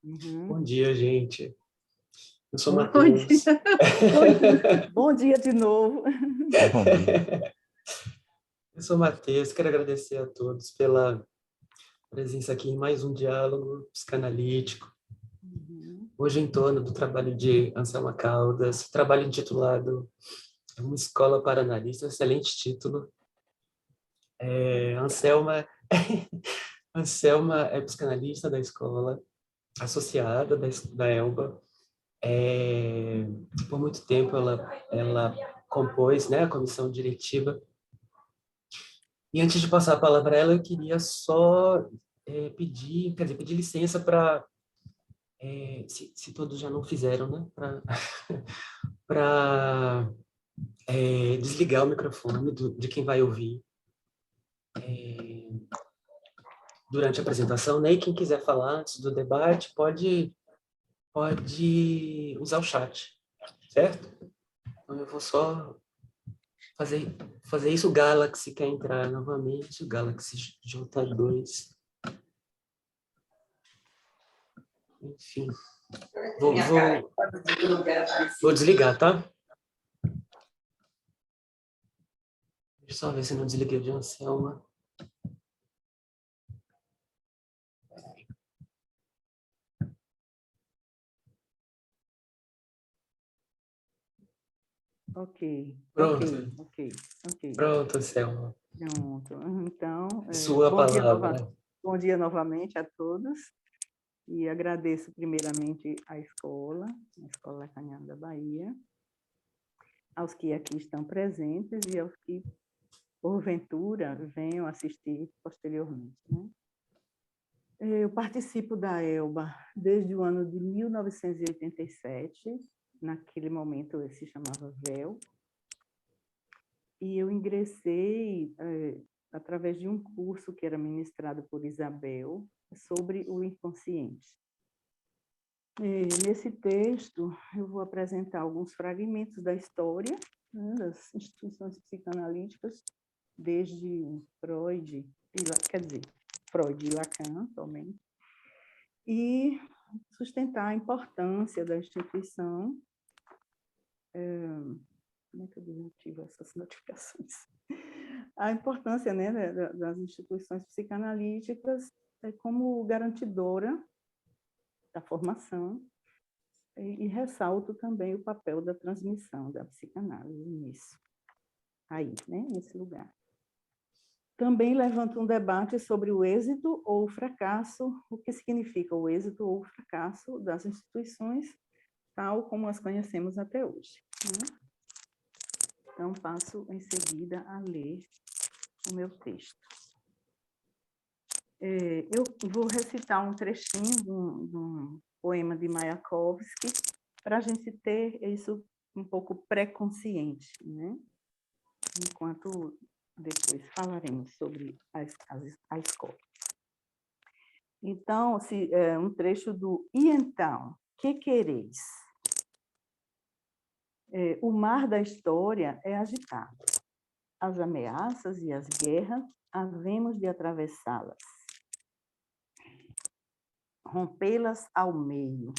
Uhum. Bom dia, gente. Eu sou Bom dia. Matheus. Bom dia de novo. Bom dia. Eu sou Matheus, quero agradecer a todos pela presença aqui em mais um diálogo psicanalítico, Uhum. hoje em torno do trabalho de Anselma Caldas, trabalho intitulado Uma Escola para Analistas, excelente título. Anselma, Anselma é psicanalista da escola, associada da ELBA. Por muito tempo ela compôs, né, a comissão diretiva. E antes de passar a palavra a ela, eu queria só pedir licença para, se todos já não fizeram, né, para desligar o microfone de quem vai ouvir durante a apresentação, né? E quem quiser falar antes do debate pode usar o chat, certo? Então eu vou só fazer isso. O Galaxy quer entrar novamente, o Galaxy J2. Enfim, vou desligar, tá? Deixa eu só ver se não desliguei o de Anselma. Ok, Pronto, ok. pronto, Anselma. Pronto. Então, Sua palavra. bom dia novamente a todos. E agradeço primeiramente a Escola Lacaniana da Bahia, aos que aqui estão presentes e aos que, porventura, venham assistir posteriormente, né? Eu participo da ELBA desde o ano de 1987, naquele momento ele se chamava VEL, e eu ingressei através de um curso que era ministrado por Isabel sobre o inconsciente. Nesse texto, eu vou apresentar alguns fragmentos da história, né, das instituições psicanalíticas, desde Freud e Lacan, atualmente, e sustentar a importância da instituição. Como é que eu desativo essas notificações? A importância, né, das instituições psicanalíticas como garantidora da formação e ressalto também o papel da transmissão da psicanálise nisso, aí, né, nesse lugar. Também levanto um debate sobre o êxito ou o fracasso, o que significa o êxito ou o fracasso das instituições, tal como as conhecemos até hoje, né? Então, passo em seguida a ler o meu texto. Eu vou recitar um trechinho de um poema de Mayakovsky, para a gente ter isso um pouco pré-consciente, né? Enquanto depois falaremos sobre a escola. Então, um trecho do E então, que quereis? O mar da história é agitado. As ameaças e as guerras havemos de atravessá-las, rompê-las ao meio,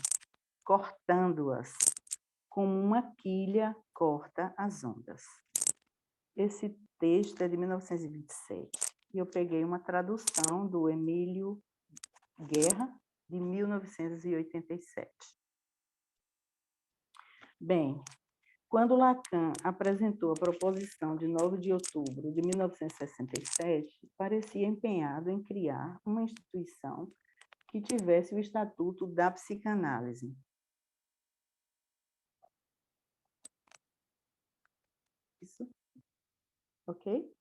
cortando-as, como uma quilha corta as ondas. Esse texto é de 1927, e eu peguei uma tradução do Emílio Guerra, de 1987. Bem, quando Lacan apresentou a proposição de 9 de outubro de 1967, parecia empenhado em criar uma instituição que tivesse o estatuto da psicanálise. Isso? Ok?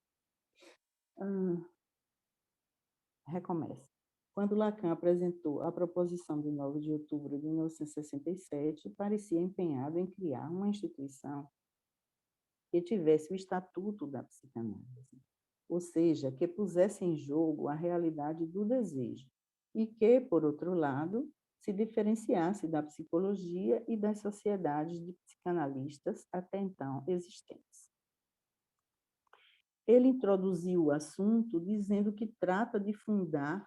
Recomeço. Quando Lacan apresentou a proposição de 9 de outubro de 1967, parecia empenhado em criar uma instituição que tivesse o estatuto da psicanálise, ou seja, que pusesse em jogo a realidade do desejo e que, por outro lado, se diferenciasse da psicologia e das sociedades de psicanalistas até então existentes. Ele introduziu o assunto dizendo que trata de fundar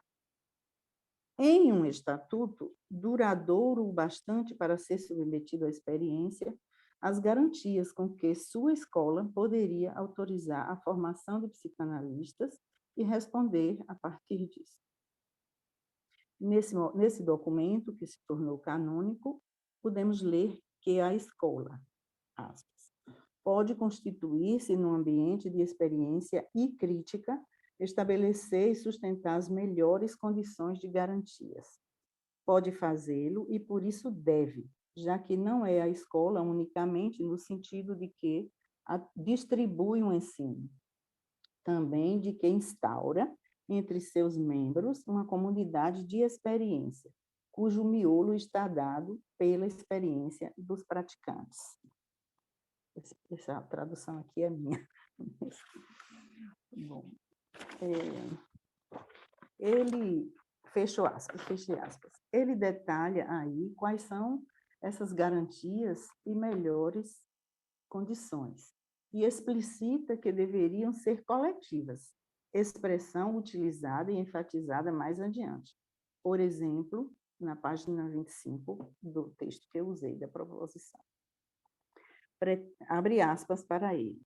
em um estatuto duradouro o bastante para ser submetido à experiência, as garantias com que sua escola poderia autorizar a formação de psicanalistas e responder a partir disso. Nesse documento, que se tornou canônico, podemos ler que a escola, aspas, pode constituir-se num ambiente de experiência e crítica, estabelecer e sustentar as melhores condições de garantias. Pode fazê-lo e, por isso, deve, já que não é a escola unicamente no sentido de que distribui um ensino, também de que instaura entre seus membros uma comunidade de experiência, cujo miolo está dado pela experiência dos praticantes. Essa tradução aqui é minha. Bom, ele, feche aspas, ele detalha aí quais são essas garantias e melhores condições, e explicita que deveriam ser coletivas, expressão utilizada e enfatizada mais adiante. Por exemplo, na página 25 do texto que eu usei, da proposição. Abre aspas para ele.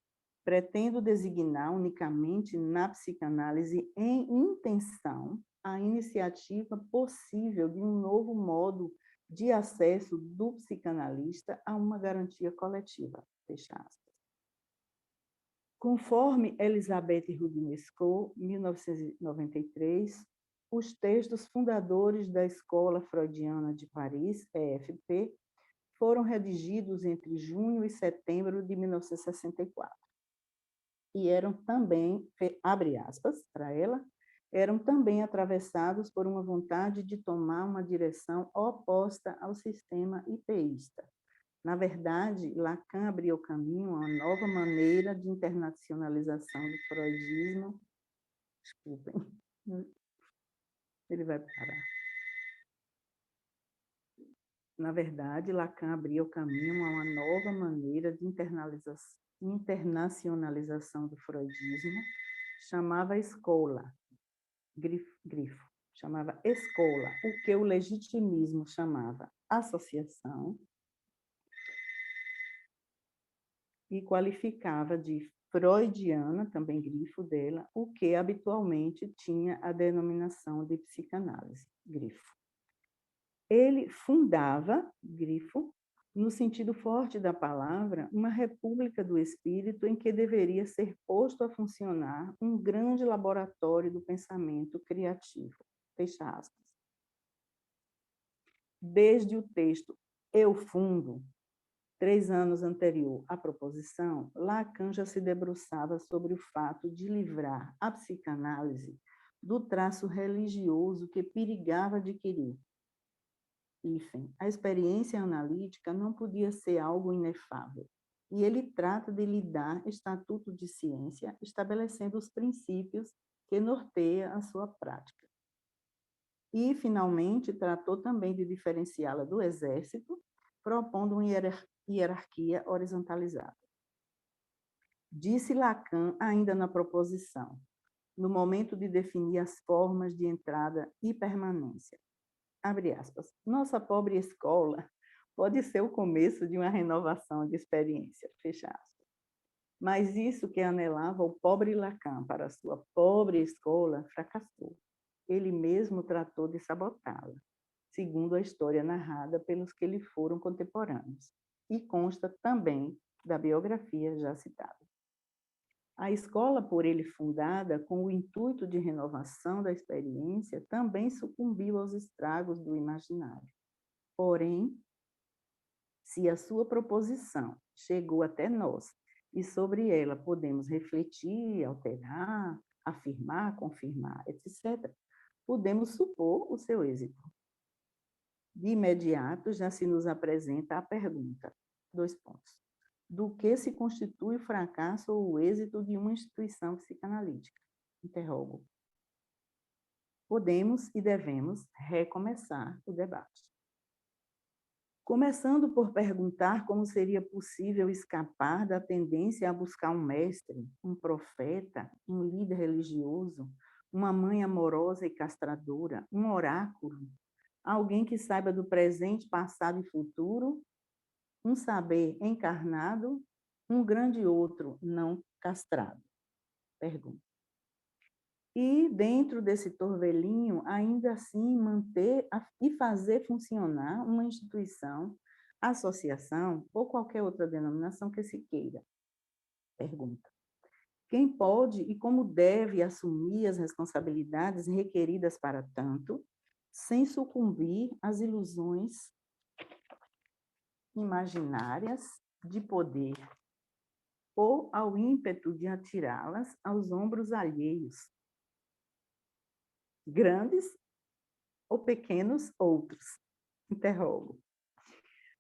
Pretendo designar unicamente na psicanálise em intenção a iniciativa possível de um novo modo de acesso do psicanalista a uma garantia coletiva. Fecha aspas. Conforme Elisabeth Roudinesco, 1993, os textos fundadores da Escola Freudiana de Paris, EFP, foram redigidos entre junho e setembro de 1964. E eram também, abre aspas para ela, eram também atravessados por uma vontade de tomar uma direção oposta ao sistema IPIsta. Na verdade, Lacan abriu caminho a uma nova maneira de internacionalização do freudismo. Desculpem, ele vai parar. Na verdade, Lacan abriu caminho a uma nova maneira de internacionalização do freudismo, chamava escola, grifo, chamava escola, o que o legitimismo chamava associação, e qualificava de freudiana, também grifo dela, o que habitualmente tinha a denominação de psicanálise, grifo. Ele fundava, grifo, no sentido forte da palavra, uma república do espírito em que deveria ser posto a funcionar um grande laboratório do pensamento criativo. Fecha aspas. Desde o texto Eu Fundo, 3 anos anterior à proposição, Lacan já se debruçava sobre o fato de livrar a psicanálise do traço religioso que perigava adquirir. Hífen, a experiência analítica não podia ser algo inefável, e ele trata de lhe dar estatuto de ciência, estabelecendo os princípios que norteiam a sua prática. E, finalmente, tratou também de diferenciá-la do exército, propondo uma hierarquia horizontalizada. Disse Lacan, ainda na proposição, no momento de definir as formas de entrada e permanência. Abre aspas. Nossa pobre escola pode ser o começo de uma renovação de experiência. Fecha aspas. Mas isso que anelava o pobre Lacan para a sua pobre escola fracassou. Ele mesmo tratou de sabotá-la, segundo a história narrada pelos que lhe foram contemporâneos, e consta também da biografia já citada. A escola por ele fundada, com o intuito de renovação da experiência, também sucumbiu aos estragos do imaginário. Porém, se a sua proposição chegou até nós e sobre ela podemos refletir, alterar, afirmar, confirmar, etc., podemos supor o seu êxito. De imediato, já se nos apresenta a pergunta, 2 pontos. Do que se constitui o fracasso ou o êxito de uma instituição psicanalítica? Interrogo. Podemos e devemos recomeçar o debate. Começando por perguntar como seria possível escapar da tendência a buscar um mestre, um profeta, um líder religioso, uma mãe amorosa e castradora, um oráculo, alguém que saiba do presente, passado e futuro, um saber encarnado, um grande outro não castrado? Pergunta. E dentro desse torvelinho, ainda assim, manter e fazer funcionar uma instituição, associação ou qualquer outra denominação que se queira? Pergunta. Quem pode e como deve assumir as responsabilidades requeridas para tanto, sem sucumbir às ilusões imaginárias de poder ou ao ímpeto de atirá-las aos ombros alheios, grandes ou pequenos outros? Interrogo.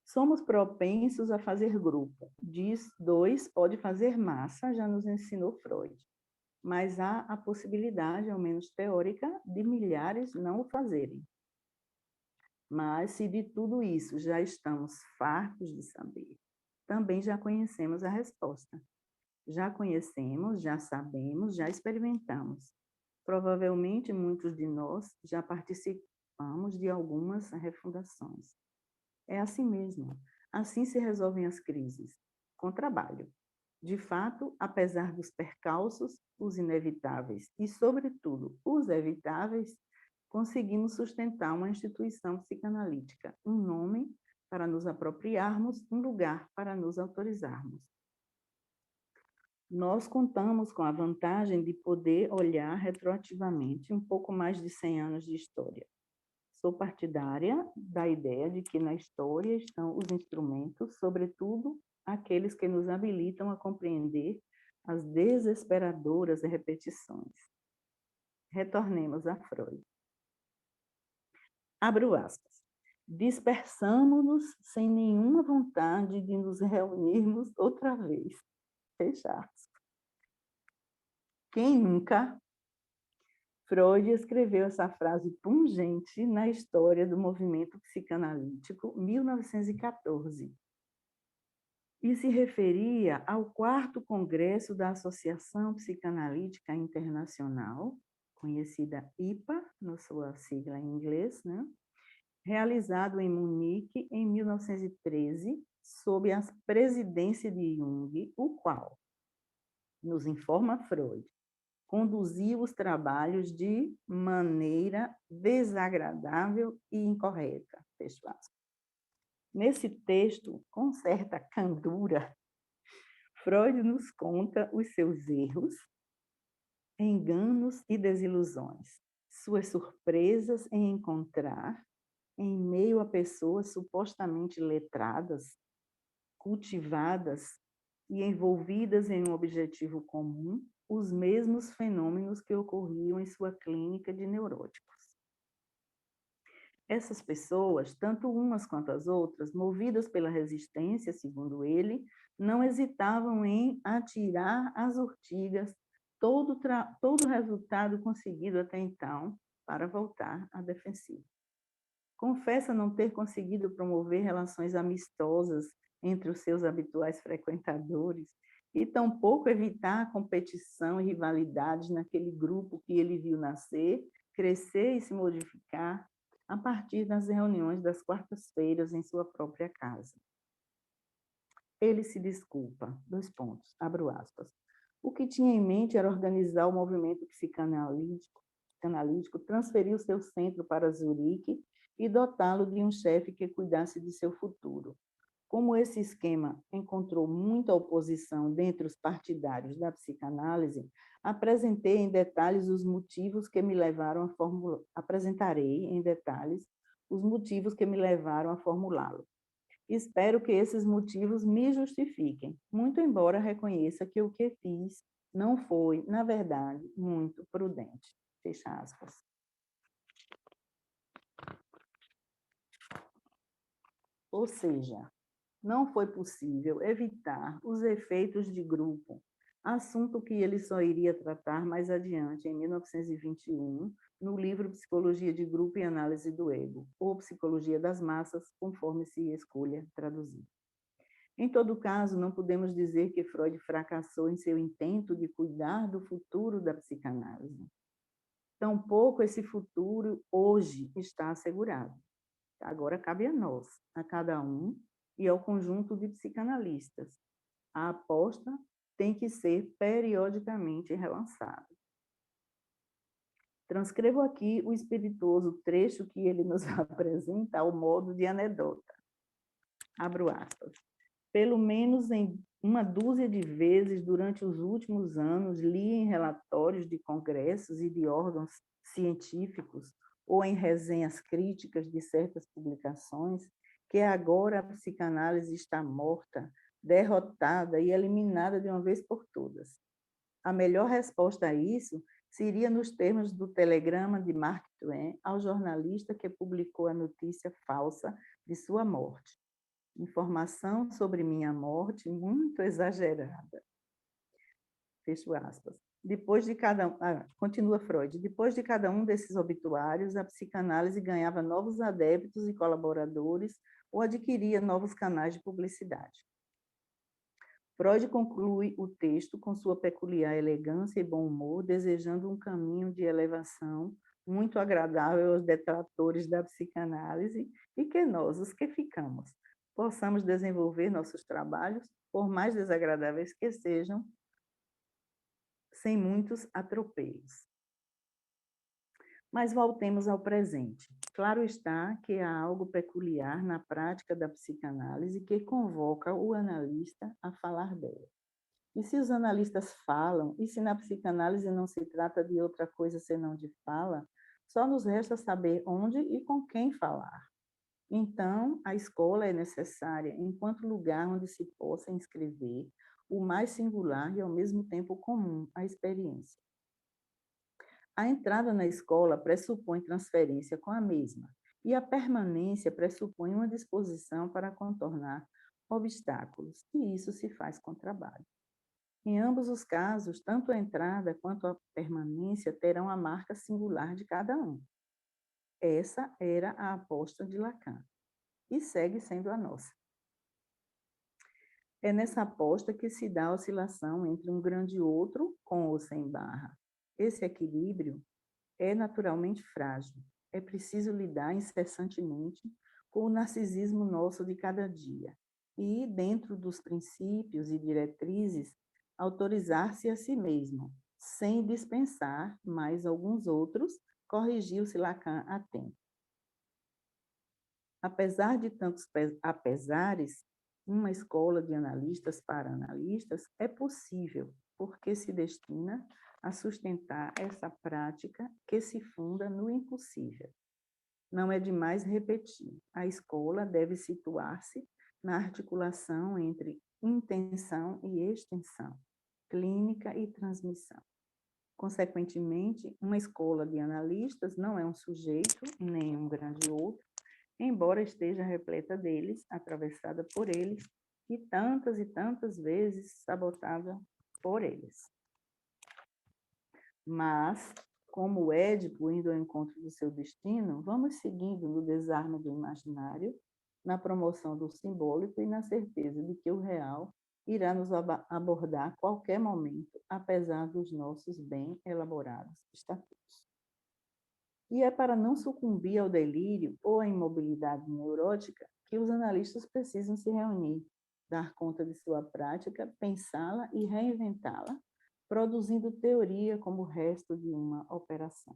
Somos propensos a fazer grupo. Diz dois pode fazer massa, já nos ensinou Freud. Mas há a possibilidade, ao menos teórica, de milhares não o fazerem. Mas se de tudo isso já estamos fartos de saber, também já conhecemos a resposta. Já conhecemos, já sabemos, já experimentamos. Provavelmente muitos de nós já participamos de algumas refundações. É assim mesmo. Assim se resolvem as crises, com trabalho. De fato, apesar dos percalços, os inevitáveis e, sobretudo, os evitáveis, conseguimos sustentar uma instituição psicanalítica, um nome para nos apropriarmos, um lugar para nos autorizarmos. Nós contamos com a vantagem de poder olhar retroativamente um pouco mais de 100 anos de história. Sou partidária da ideia de que na história estão os instrumentos, sobretudo aqueles que nos habilitam a compreender as desesperadoras repetições. Retornemos a Freud. Abro aspas. Dispersamo-nos sem nenhuma vontade de nos reunirmos outra vez. Fecha aspas. Quem nunca? Freud escreveu essa frase pungente na história do movimento psicanalítico, 1914, e se referia ao 4º Congresso da Associação Psicanalítica Internacional, conhecida IPA, na sua sigla em inglês, né? Realizado em Munique em 1913, sob a presidência de Jung, o qual, nos informa Freud, conduziu os trabalhos de maneira desagradável e incorreta. Fecho aspas. Nesse texto, com certa candura, Freud nos conta os seus erros, enganos e desilusões, suas surpresas em encontrar, em meio a pessoas supostamente letradas, cultivadas e envolvidas em um objetivo comum, os mesmos fenômenos que ocorriam em sua clínica de neuróticos. Essas pessoas, tanto umas quanto as outras, movidas pela resistência, segundo ele, não hesitavam em atirar às urtigas todo o resultado conseguido até então para voltar à defensiva. Confessa não ter conseguido promover relações amistosas entre os seus habituais frequentadores e tampouco evitar a competição e rivalidades naquele grupo que ele viu nascer, crescer e se modificar a partir das reuniões das quartas-feiras em sua própria casa. Ele se desculpa, abro aspas. O que tinha em mente era organizar o movimento psicanalítico, transferir o seu centro para Zurique e dotá-lo de um chefe que cuidasse de seu futuro. Como esse esquema encontrou muita oposição dentre os partidários da psicanálise, apresentarei em detalhes os motivos que me levaram a formulá-lo. Espero que esses motivos me justifiquem, muito embora reconheça que o que fiz não foi, na verdade, muito prudente. Fecha aspas. Ou seja, não foi possível evitar os efeitos de grupo, assunto que ele só iria tratar mais adiante, em 1921, no livro Psicologia de Grupo e Análise do Ego, ou Psicologia das Massas, conforme se escolha traduzir. Em todo caso, não podemos dizer que Freud fracassou em seu intento de cuidar do futuro da psicanálise. Tampouco esse futuro hoje está assegurado. Agora cabe a nós, a cada um e ao conjunto de psicanalistas. A aposta tem que ser periodicamente relançada. Transcrevo aqui o espirituoso trecho que ele nos apresenta ao modo de anedota. Abro aspas. Pelo menos em uma dúzia de vezes durante os últimos anos, li em relatórios de congressos e de órgãos científicos ou em resenhas críticas de certas publicações que agora a psicanálise está morta, derrotada e eliminada de uma vez por todas. A melhor resposta a isso seria nos termos do telegrama de Mark Twain ao jornalista que publicou a notícia falsa de sua morte. Informação sobre minha morte muito exagerada. Fecho aspas. Continua Freud. Depois de cada um desses obituários, a psicanálise ganhava novos adeptos e colaboradores ou adquiria novos canais de publicidade. Freud conclui o texto com sua peculiar elegância e bom humor, desejando um caminho de elevação muito agradável aos detratores da psicanálise e que nós, os que ficamos, possamos desenvolver nossos trabalhos, por mais desagradáveis que sejam, sem muitos atropelos. Mas voltemos ao presente. Claro está que há algo peculiar na prática da psicanálise que convoca o analista a falar dela. E se os analistas falam, e se na psicanálise não se trata de outra coisa senão de fala, só nos resta saber onde e com quem falar. Então, a escola é necessária enquanto lugar onde se possa inscrever o mais singular e, ao mesmo tempo, comum, a experiência. A entrada na escola pressupõe transferência com a mesma, e a permanência pressupõe uma disposição para contornar obstáculos, e isso se faz com trabalho. Em ambos os casos, tanto a entrada quanto a permanência terão a marca singular de cada um. Essa era a aposta de Lacan, e segue sendo a nossa. É nessa aposta que se dá a oscilação entre um grande outro, com ou sem barra. Esse equilíbrio é naturalmente frágil. É preciso lidar incessantemente com o narcisismo nosso de cada dia e, dentro dos princípios e diretrizes, autorizar-se a si mesmo, sem dispensar mais alguns outros, corrigiu-se Lacan a tempo. Apesar de tantos apesares, uma escola de analistas para analistas é possível, porque se destina a sustentar essa prática que se funda no impossível. Não é demais repetir, a escola deve situar-se na articulação entre intenção e extensão, clínica e transmissão. Consequentemente, uma escola de analistas não é um sujeito, nem um grande outro, embora esteja repleta deles, atravessada por eles, e tantas vezes sabotada por eles. Mas, como o Édipo indo ao encontro do seu destino, vamos seguindo no desarme do imaginário, na promoção do simbólico e na certeza de que o real irá nos abordar a qualquer momento, apesar dos nossos bem elaborados estatutos. E é para não sucumbir ao delírio ou à imobilidade neurótica que os analistas precisam se reunir, dar conta de sua prática, pensá-la e reinventá-la, produzindo teoria como resto de uma operação.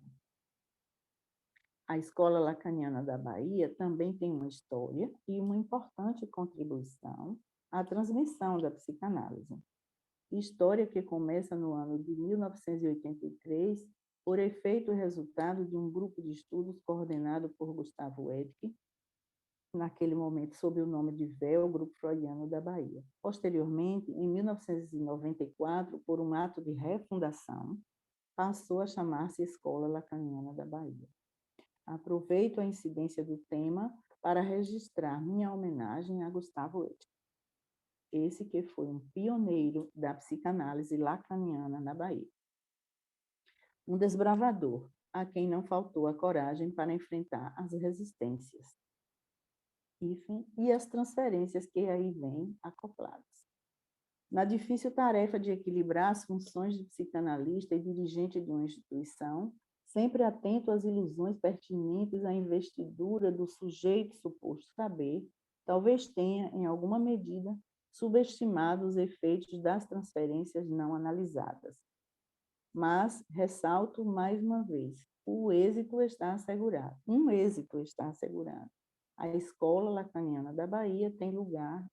A Escola Lacaniana da Bahia também tem uma história e uma importante contribuição à transmissão da psicanálise. História que começa no ano de 1983, por efeito e resultado de um grupo de estudos coordenado por Gustavo Edke, naquele momento sob o nome de VEL, Grupo Freudiano da Bahia. Posteriormente, em 1994, por um ato de refundação, passou a chamar-se Escola Lacaniana da Bahia. Aproveito a incidência do tema para registrar minha homenagem a Gustavo Edke, esse que foi um pioneiro da psicanálise lacaniana na Bahia. Um desbravador, a quem não faltou a coragem para enfrentar as resistências e as transferências que aí vêm acopladas. Na difícil tarefa de equilibrar as funções de psicanalista e dirigente de uma instituição, sempre atento às ilusões pertinentes à investidura do sujeito suposto saber, talvez tenha, em alguma medida, subestimado os efeitos das transferências não analisadas. Mas, ressalto mais uma vez, o êxito está assegurado. Um êxito está assegurado. A Escola Lacaniana da Bahia tem lugar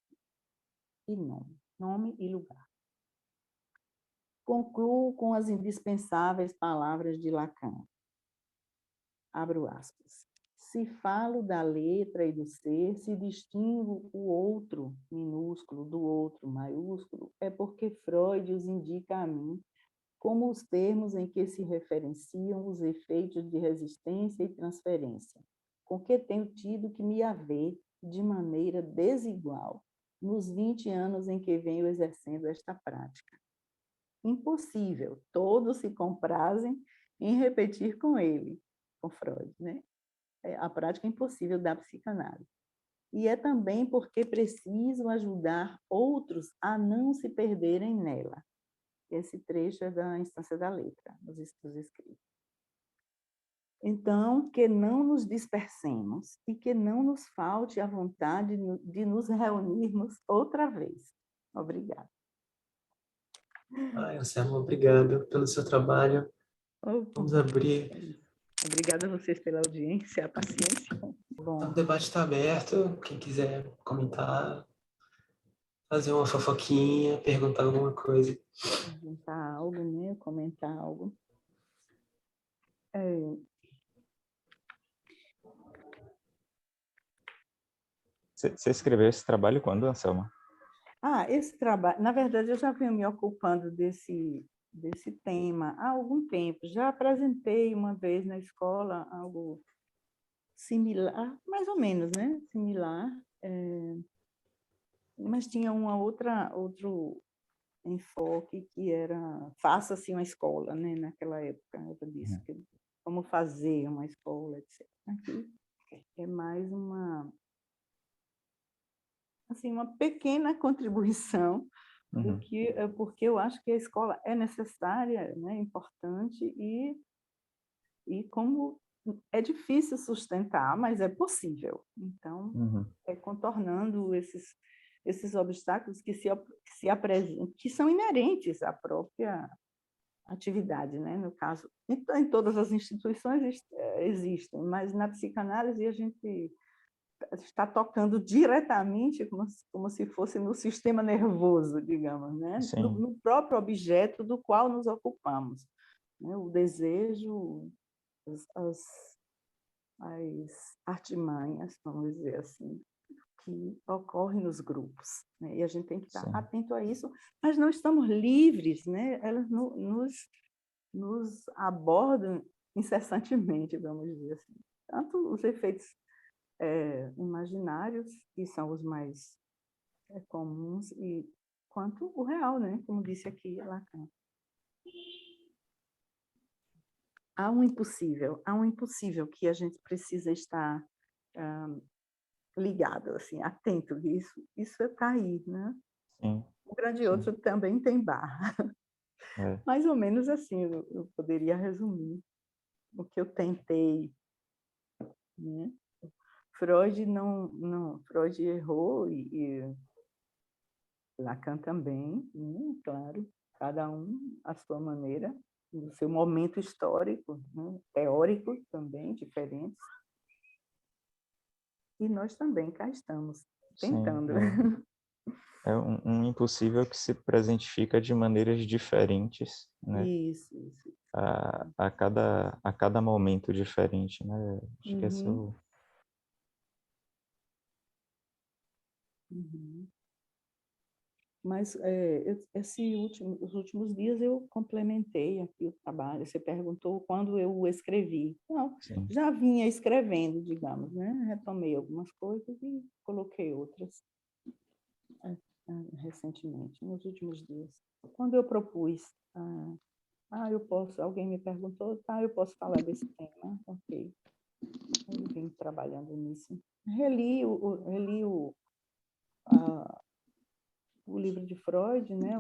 e nome e lugar. Concluo com as indispensáveis palavras de Lacan. Abro aspas. Se falo da letra e do ser, se distingo o outro minúsculo do outro maiúsculo, é porque Freud os indica a mim como os termos em que se referenciam os efeitos de resistência e transferência, com que tenho tido que me haver de maneira desigual nos 20 anos em que venho exercendo esta prática. Impossível, todos se comprazem em repetir com ele, com Freud, né? A prática impossível da psicanálise. E é também porque preciso ajudar outros a não se perderem nela. Esse trecho é da Instância da Letra, dos escritos. Então, que não nos dispersemos e que não nos falte a vontade de nos reunirmos outra vez. Obrigada. Anselmo, obrigado pelo seu trabalho. Vamos abrir. Obrigada a vocês pela audiência, a paciência. Bom. O debate está aberto. Quem quiser comentar, fazer uma fofoquinha, perguntar alguma coisa. Perguntar algo, né? Comentar algo. Você escreveu esse trabalho quando, Anselma? Esse trabalho, na verdade, eu já venho me ocupando desse tema há algum tempo. Já apresentei uma vez na escola algo similar, mais ou menos, né? Similar, mas tinha outro enfoque que era faça-se uma escola, né? Naquela época, eu disse como fazer uma escola, etc. Aqui é mais uma pequena contribuição, porque eu acho que a escola é necessária, né, importante, e como é difícil sustentar, mas é possível. Então, é contornando esses obstáculos que se apresentam, que são inerentes à própria atividade, né? No caso, em todas as instituições existem, mas na psicanálise a gente está tocando diretamente, como se fosse no sistema nervoso, digamos, né? No próprio objeto do qual nos ocupamos, né? O desejo, as artimanhas, vamos dizer assim, que ocorrem nos grupos, né? E a gente tem que estar atento a isso, mas não estamos livres, né? Elas nos abordam incessantemente, vamos dizer assim. Tanto os efeitos imaginários, que são os mais comuns, quanto o real, né? Como disse aqui Lacan. Há um impossível que a gente precisa estar ligado, assim, atento. Isso está aí, né? Sim. O grande outro também tem barra. Mais ou menos assim, eu poderia resumir o que eu tentei, né? Freud Freud errou e Lacan também, né? Claro, cada um à sua maneira, no seu momento histórico, né? Teórico também, diferentes. E nós também cá estamos, tentando. É um impossível que se presentifica de maneiras diferentes, né? Isso. A cada momento diferente, né? Acho que esse é o... Mas os últimos dias eu complementei aqui o trabalho. Você perguntou quando eu escrevi. Não, já vinha escrevendo, digamos, né? Retomei algumas coisas e coloquei outras recentemente, nos últimos dias. Quando eu propus, alguém me perguntou, eu posso falar desse tema, ok. Eu vim trabalhando nisso. Reli o livro de Freud, né,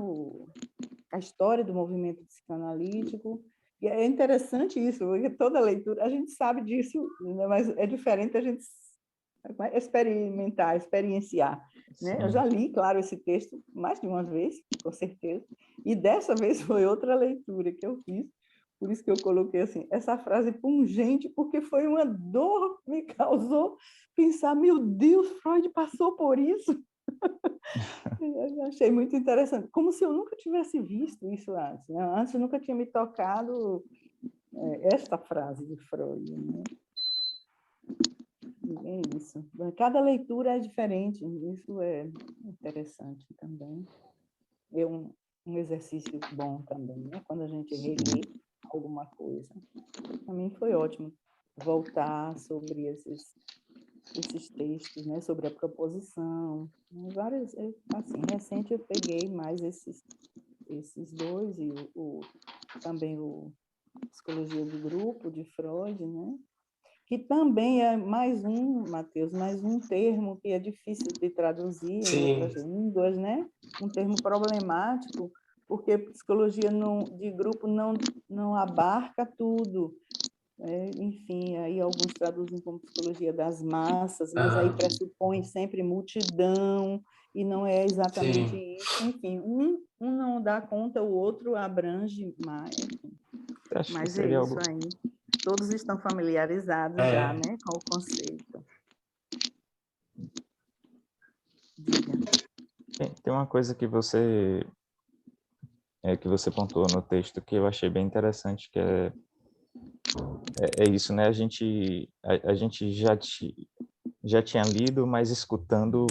a história do movimento psicanalítico, E é interessante isso, porque toda leitura, a gente sabe disso, né? Mas é diferente a gente experimentar, experienciar. Né? Eu já li, claro, esse texto mais de uma vez, com certeza, e dessa vez foi outra leitura que eu fiz, por isso que eu coloquei assim, essa frase pungente, porque foi uma dor que me causou pensar, meu Deus, Freud passou por isso. Eu achei muito interessante, como se eu nunca tivesse visto isso antes. Né? Antes nunca tinha me tocado esta frase de Freud. Né? É isso. Cada leitura é diferente, isso é interessante também. É um exercício bom também, né? Quando a gente relê alguma coisa. Para mim foi ótimo voltar sobre esses textos, né? Sobre a proposição. Vários, assim, recente eu peguei mais esses dois e também o Psicologia de Grupo, de Freud, né? Que também é mais Matheus, mais um termo que é difícil de traduzir em outras línguas, né? Um termo problemático, porque psicologia de grupo não abarca tudo. Enfim, aí alguns traduzem como psicologia das massas, mas aí pressupõe sempre multidão, e não é exatamente isso. Enfim, um não dá conta, o outro abrange mais. Acho que Mas é seria isso algo... aí. Todos estão familiarizados já, né, com o conceito. Diga. Tem uma coisa que você pontuou no texto que eu achei bem interessante, que é isso, né? A gente já tinha lido, mas escutando,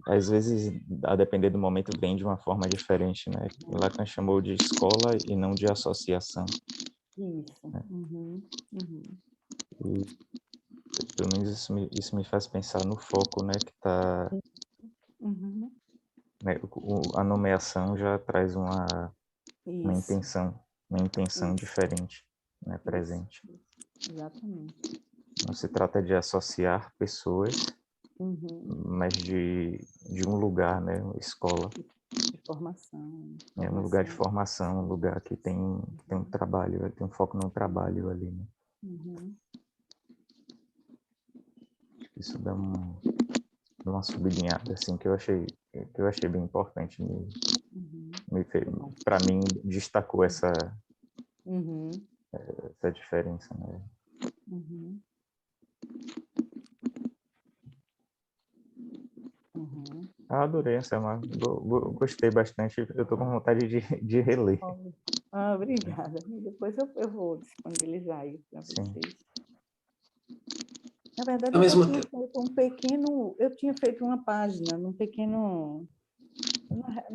às vezes, a depender do momento, vem de uma forma diferente, né? Lacan chamou de escola e não de associação. Isso. Né? Uhum. E, pelo menos isso me faz pensar no foco, né? Que está... Uhum. Né, a nomeação já traz uma intenção diferente, né? Presente. Isso. Exatamente. Não se trata de associar pessoas, mas de um lugar, né? Escola. De formação. É um lugar de formação, um lugar que tem um trabalho, tem um foco no trabalho ali, né? Isso dá uma sublinhada, assim, que eu achei bem importante. Para mim, destacou essa diferença, né? Adorei, Anselma. Gostei bastante. Eu estou com vontade de reler. Obrigada. Depois eu vou disponibilizar aí para vocês. Na verdade, eu tinha feito uma página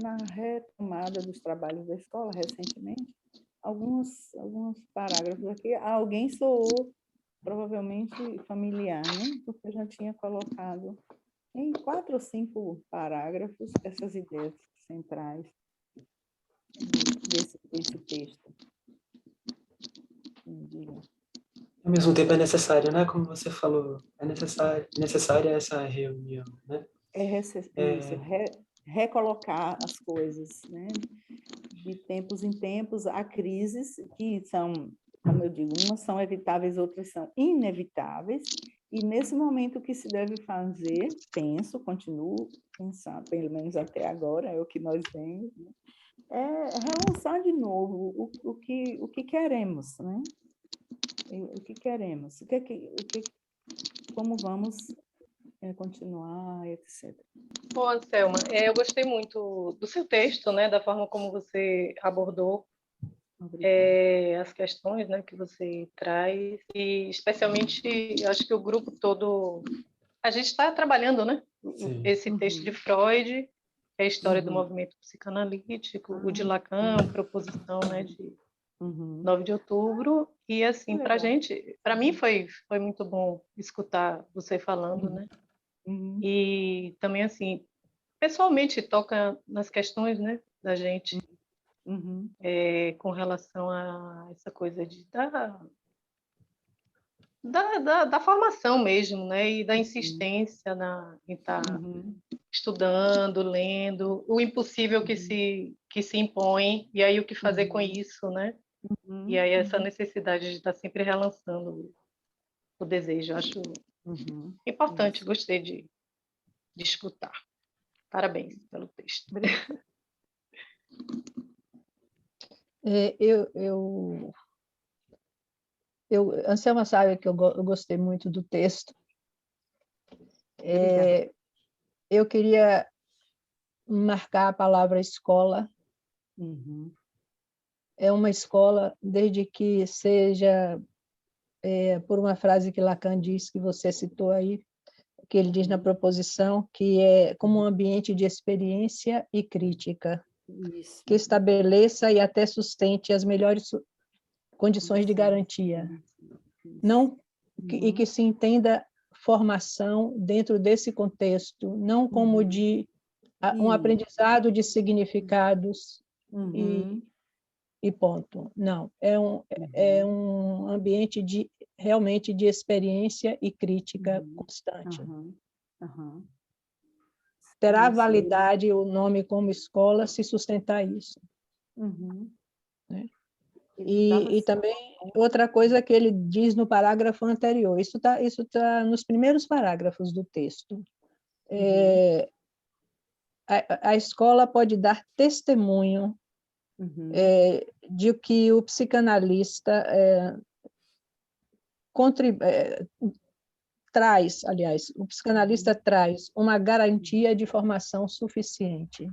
na retomada dos trabalhos da escola recentemente, alguns parágrafos aqui. Alguém soou provavelmente familiar, né? Porque eu já tinha colocado em 4 ou 5 parágrafos essas ideias centrais desse texto. Ao mesmo tempo é necessário, né? Como você falou, é necessária essa reunião, né? Recolocar as coisas, né? De tempos em tempos, há crises que são, como eu digo, umas são evitáveis, outras são inevitáveis, e nesse momento o que se deve fazer, continuo pensando, pelo menos até agora, é o que nós vemos, né? É relançar de novo o que queremos, né? O que queremos, como vamos continuar, etc. Bom, Anselma, eu gostei muito do seu texto, né, da forma como você abordou as questões, né, que você traz, e especialmente, eu acho que o grupo todo, a gente está trabalhando, né, esse texto de Freud, a história do movimento psicanalítico, o de Lacan, a proposição, né, de 9 de outubro, e assim, para mim foi muito bom escutar você falando, né, e também, assim, pessoalmente toca nas questões, né, da gente, com relação a essa coisa da formação mesmo, né, e da insistência em estar estudando, lendo, o impossível que se impõe, e aí o que fazer com isso, né? E aí essa necessidade de estar sempre relançando o desejo, eu acho importante, Isso. gostei de escutar. Parabéns pelo texto. Obrigada. Anselma sabe que eu gostei muito do texto. Eu queria marcar a palavra escola. É uma escola, desde que seja, por uma frase que Lacan diz, que você citou aí, que ele diz na proposição, que é como um ambiente de experiência e crítica, Isso. que estabeleça e até sustente as melhores condições de garantia. Não, e que se entenda formação dentro desse contexto, não como de um aprendizado de significados e ponto. Não, é um ambiente realmente de experiência e crítica constante. Terá validade o nome como escola se sustentar isso. Né? E também outra coisa que ele diz no parágrafo anterior, isso tá nos primeiros parágrafos do texto. A escola pode dar testemunho de que o psicanalista o psicanalista traz uma garantia de formação suficiente.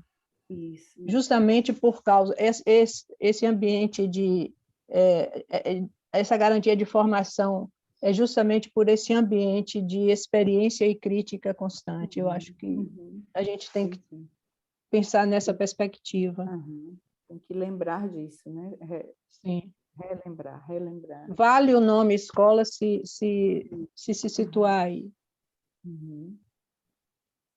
Isso. Justamente por causa esse ambiente essa garantia de formação é justamente por esse ambiente de experiência e crítica constante. Eu acho que a gente tem que pensar nessa perspectiva. Tem que lembrar disso, né? Sim. Relembrar. Vale o nome escola se situar aí.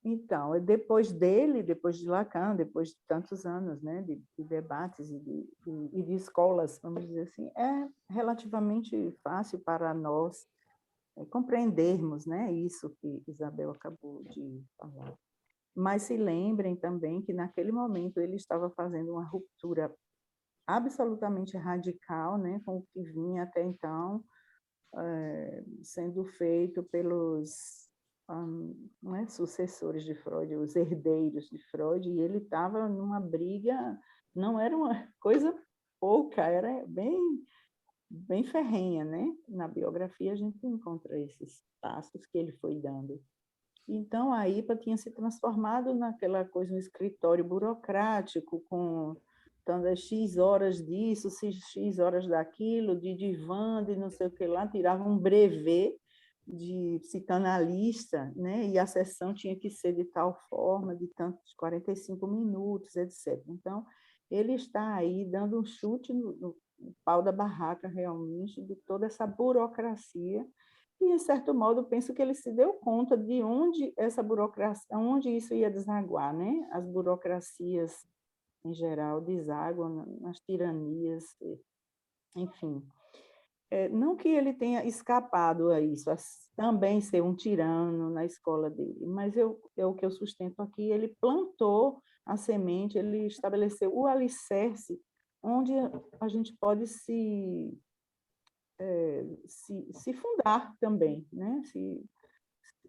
Então, depois de Lacan, depois de tantos anos, né, de debates e de escolas, vamos dizer assim, é relativamente fácil para nós compreendermos, né, isso que Isabel acabou de falar. Mas se lembrem também que naquele momento ele estava fazendo uma ruptura absolutamente radical, né, com o que vinha até então sendo feito pelos sucessores de Freud, os herdeiros de Freud, e ele estava numa briga, não era uma coisa pouca, era bem ferrenha, né? Na biografia a gente encontra esses passos que ele foi dando. Então, a IPA tinha se transformado naquela coisa, um escritório burocrático, com tantas X horas disso, X horas daquilo, de divã, de não sei o que lá, tirava um brevet de psicanalista, né? E a sessão tinha que ser de tal forma, de tantos 45 minutos, etc. Então, ele está aí dando um chute no pau da barraca, realmente, de toda essa burocracia. E, de certo modo, penso que ele se deu conta de onde essa burocracia, onde isso ia desaguar, né? As burocracias, em geral, desaguam nas tiranias, enfim. Não que ele tenha escapado a isso, a também ser um tirano na escola dele, mas o que eu sustento aqui, ele plantou a semente, ele estabeleceu o alicerce onde a gente pode se fundar também, né? Se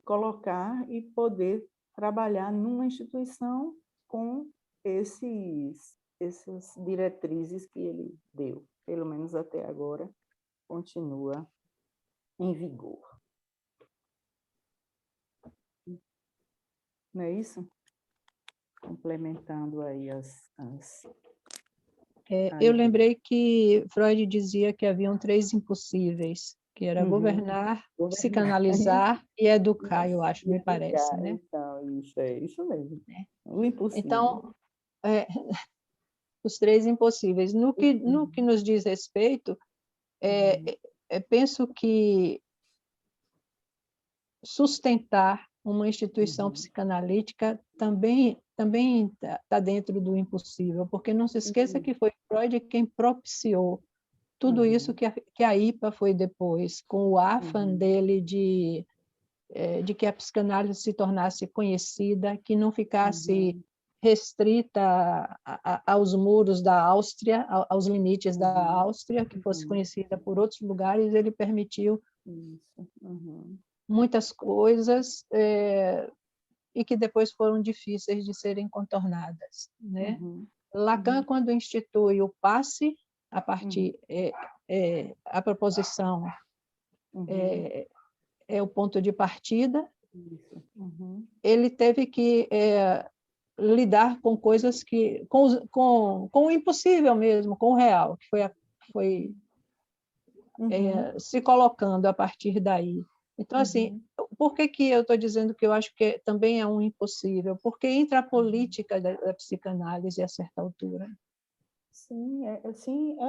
colocar e poder trabalhar numa instituição com essas diretrizes que ele deu, pelo menos até agora, continua em vigor. Não é isso? Complementando aí eu lembrei que Freud dizia que haviam 3 impossíveis, que era governar, psicanalizar e educar, eu acho, me parece, né? Então, isso mesmo. O impossível. Então, os 3 impossíveis. No que nos diz respeito, penso que sustentar uma instituição psicanalítica também está dentro do impossível, porque não se esqueça que foi Freud quem propiciou tudo isso que a IPA foi depois, com o afã dele de que a psicanálise se tornasse conhecida, que não ficasse restrita aos muros da Áustria, aos limites da Áustria, que fosse conhecida por outros lugares, ele permitiu muitas coisas e que depois foram difíceis de serem contornadas, né? Lacan, quando institui o passe, a partir a proposição é o ponto de partida, ele teve que lidar com coisas que com o impossível mesmo, com o real, que foi se colocando a partir daí. Então, assim, por que eu estou dizendo que eu acho que também é um impossível? Porque entra a política da psicanálise a certa altura. Sim,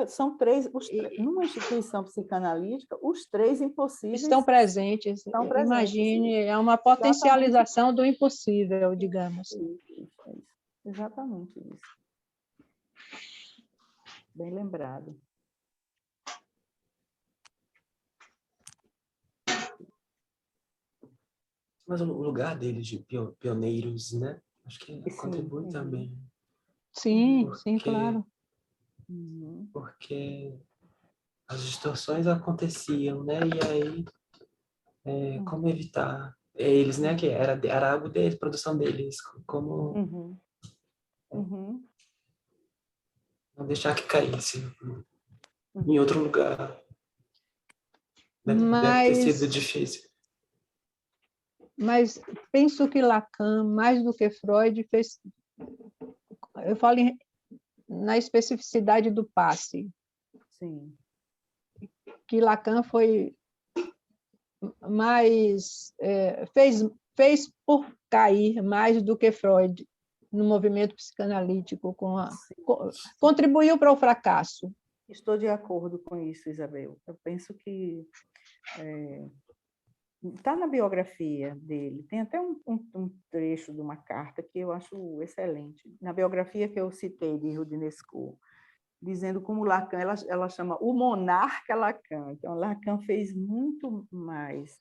são três, numa instituição psicanalítica, os três impossíveis estão presentes. Imagine, é uma potencialização do impossível, digamos. Isso. Exatamente isso. Bem lembrado. Mas o lugar deles de pioneiros, né? Acho que contribui também. Sim, claro. Porque as distorções aconteciam, né? E aí, como evitar? Eles, né? Que era algo deles, produção deles. Como não deixar que caísse em outro lugar. Deve ter sido difícil. Mas penso que Lacan, mais do que Freud, fez... Eu falo na especificidade do passe. Sim. Que Lacan foi mais... fez por cair mais do que Freud no movimento psicanalítico, contribuiu para o fracasso. Estou de acordo com isso, Isabel. Eu penso que está na biografia dele, tem até um trecho de uma carta que eu acho excelente. Na biografia que eu citei de Roudinesco, dizendo como Lacan, ela chama o monarca Lacan. Então, Lacan fez muito mais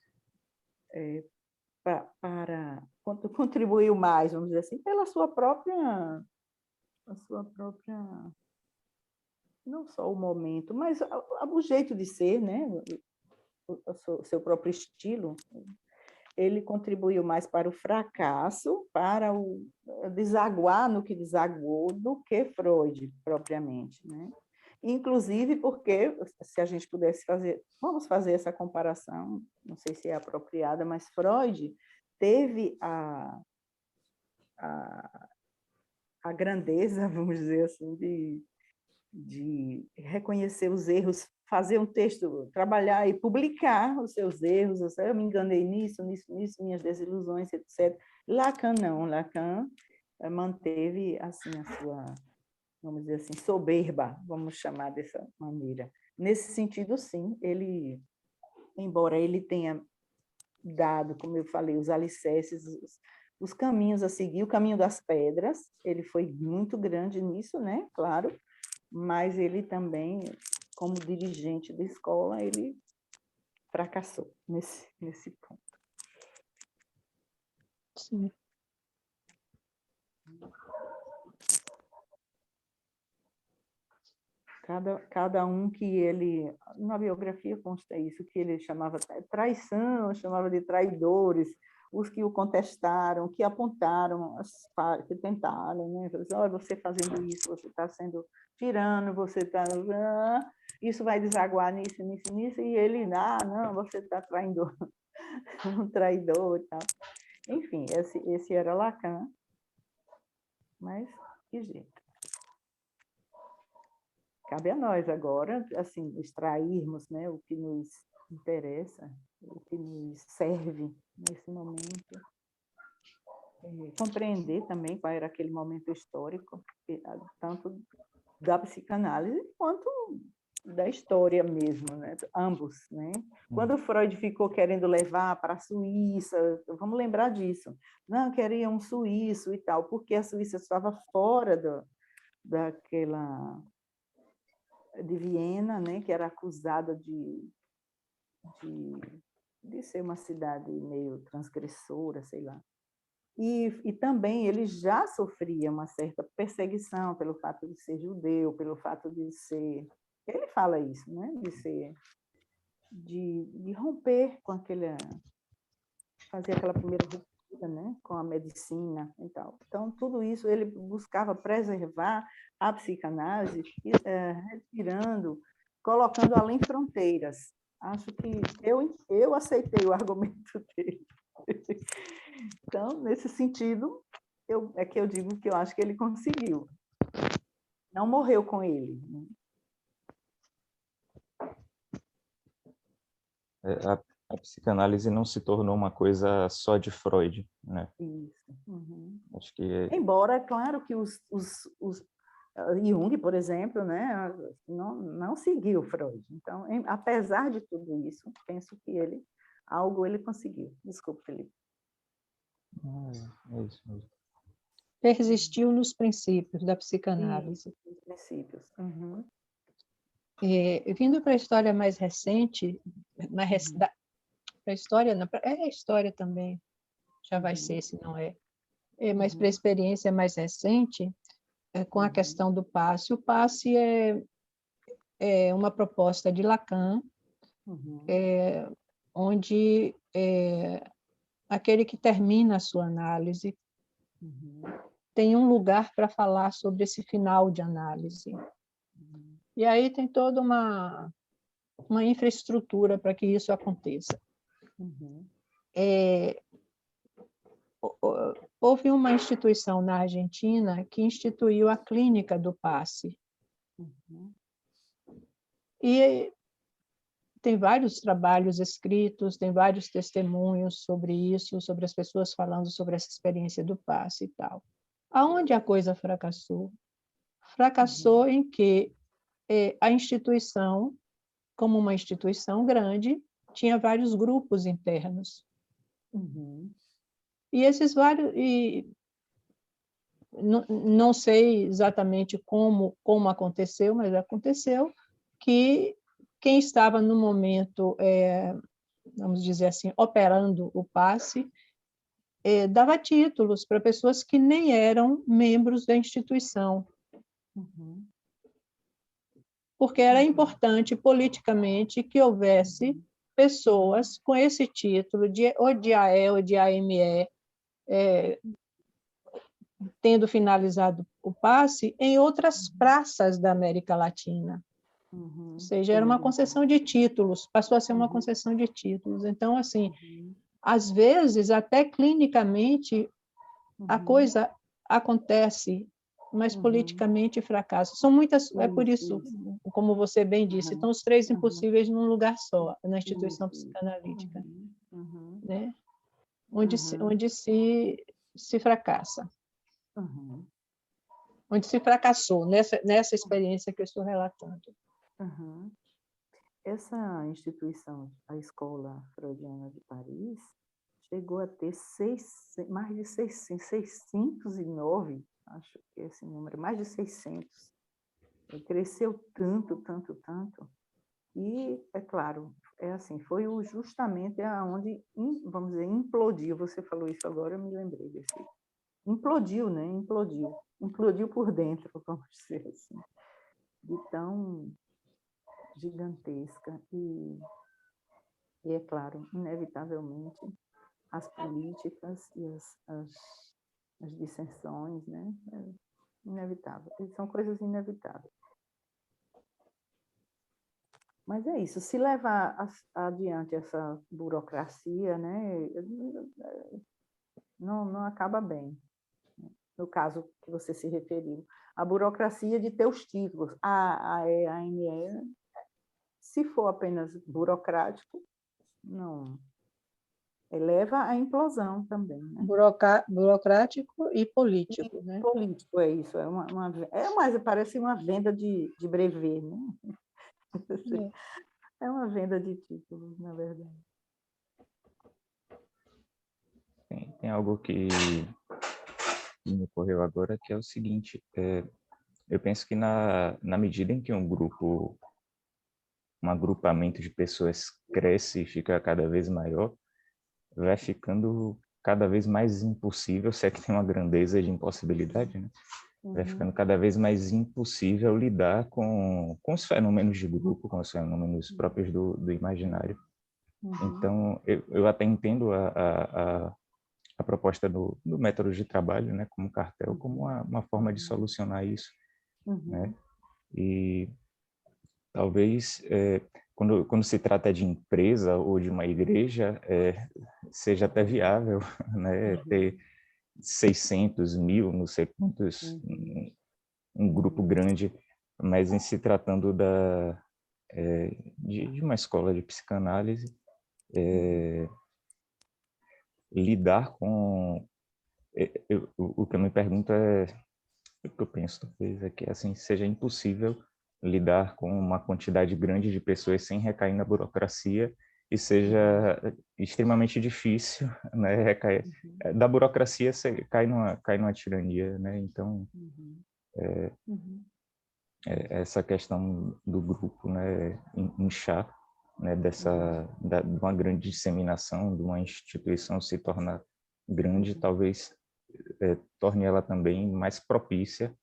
contribuiu mais, vamos dizer assim, pela sua própria, não só o momento, mas o jeito de ser, né? O seu próprio estilo. Ele contribuiu mais para o fracasso, para o desaguar no que desaguou, do que Freud, propriamente, né? Inclusive porque, se a gente pudesse vamos fazer essa comparação, não sei se é apropriada, mas Freud teve a grandeza, vamos dizer assim, de reconhecer os erros, fazer um texto, trabalhar e publicar os seus erros. Eu me enganei nisso, minhas desilusões, etc. Lacan não, Lacan manteve assim a sua, vamos dizer assim, soberba, vamos chamar dessa maneira. Nesse sentido, sim, ele, embora ele tenha dado, como eu falei, os alicerces, os caminhos a seguir, o caminho das pedras, ele foi muito grande nisso, né? Claro, mas ele também, como dirigente da escola, ele fracassou nesse ponto. Sim. Cada um que ele, na biografia consta isso, que ele chamava traição, chamava de traidores, os que o contestaram, que apontaram, que tentaram, né? Olha, você fazendo isso, você está sendo tirano, você está... isso vai desaguar nisso, e ele, não, você está traindo, um traidor e tal. Enfim, esse era Lacan, mas que jeito. Cabe a nós agora, assim, extrairmos, né, o que nos interessa, o que nos serve nesse momento, compreender também qual era aquele momento histórico, tanto da psicanálise quanto da história mesmo, né? Ambos, né? Quando Freud ficou querendo levar para a Suíça, vamos lembrar disso, não, queria um suíço e tal, porque a Suíça estava fora daquela... de Viena, né, que era acusada de ser uma cidade meio transgressora, sei lá. E também ele já sofria uma certa perseguição pelo fato de ser judeu, pelo fato de ser... Ele fala isso, né? De romper com aquele... fazer aquela primeira ruptura, né? Com a medicina e tal. Então, tudo isso ele buscava preservar a psicanálise, retirando, colocando além fronteiras. Acho que eu aceitei o argumento dele. Então, nesse sentido, é que eu digo que eu acho que ele conseguiu. Não morreu com ele. A psicanálise não se tornou uma coisa só de Freud, né? Isso. Uhum. Acho que Embora, é claro que Jung, por exemplo, né, não seguiu Freud. Então, apesar de tudo isso, penso que algo ele conseguiu. Desculpe, Felipe. é isso mesmo. Persistiu nos princípios da psicanálise. Os princípios. Uhum. Vindo para a história mais recente, para a história, a história também, já vai ser, se não é. Mas para a experiência mais recente, com a questão do passe. O passe é uma proposta de Lacan, onde aquele que termina a sua análise tem um lugar para falar sobre esse final de análise. E aí tem toda uma infraestrutura para que isso aconteça. Houve uma instituição na Argentina que instituiu a clínica do passe. E tem vários trabalhos escritos, tem vários testemunhos sobre isso, sobre as pessoas falando sobre essa experiência do passe e tal. Aonde a coisa fracassou? Fracassou em que a instituição, como uma instituição grande, tinha vários grupos internos. E esses vários... não sei exatamente como aconteceu, mas aconteceu que quem estava no momento, vamos dizer assim, operando o passe, dava títulos para pessoas que nem eram membros da instituição. Porque era importante politicamente que houvesse pessoas com esse título, ou de AE ou de AME, tendo finalizado o passe em outras praças da América Latina. Ou seja, era uma concessão de títulos, passou a ser uma concessão de títulos. Então, assim, às vezes, até clinicamente, a coisa acontece, mas politicamente fracassa. São muitas, é por isso, como você bem disse, estão os três impossíveis num lugar só, na instituição psicanalítica, né? Onde se fracassa. Onde se fracassou, nessa experiência que eu estou relatando. Essa instituição, a Escola Freudiana de Paris, chegou a ter mais de 609, acho que esse número, mais de 600. Cresceu tanto, tanto, tanto. E, é claro, foi justamente aonde, vamos dizer, implodiu. Você falou isso agora, eu me lembrei desse. Implodiu, né? Implodiu por dentro, vamos dizer assim. De tão gigantesca. E é claro, inevitavelmente, as políticas e as dissensões, né? Inevitável. São coisas inevitáveis. Mas é isso, se levar adiante essa burocracia, né, não acaba bem. No caso que você se referiu, a burocracia de ter os títulos, a AME, se for apenas burocrático, não. Leva à implosão também. Né? Burocrático e político. Né? Político, é isso. Mais parece uma venda de brevet, né? É uma venda de títulos, na verdade. Tem algo que me ocorreu agora, que é o seguinte, eu penso que na medida em que um agrupamento de pessoas cresce e fica cada vez maior, vai ficando cada vez mais impossível, se é que tem uma grandeza de impossibilidade, né? Vai ficando cada vez mais impossível lidar com os fenômenos de grupo, com os fenômenos próprios do imaginário. Então, eu até entendo a proposta do método de trabalho, né, como cartel, como uma forma de solucionar isso, né? E talvez, quando se trata de empresa ou de uma igreja, seja até viável, né, ter 600, 1000, não sei quantos, um grupo grande, mas em se tratando de uma escola de psicanálise, lidar com... o que eu me pergunto o que eu penso, talvez, é que assim, seja impossível lidar com uma quantidade grande de pessoas sem recair na burocracia e seja extremamente difícil, né, recair. Da burocracia você cai numa tirania, né? Então, essa questão do grupo, né, inchar, né, de uma grande disseminação, de uma instituição se tornar grande, talvez torne ela também mais propícia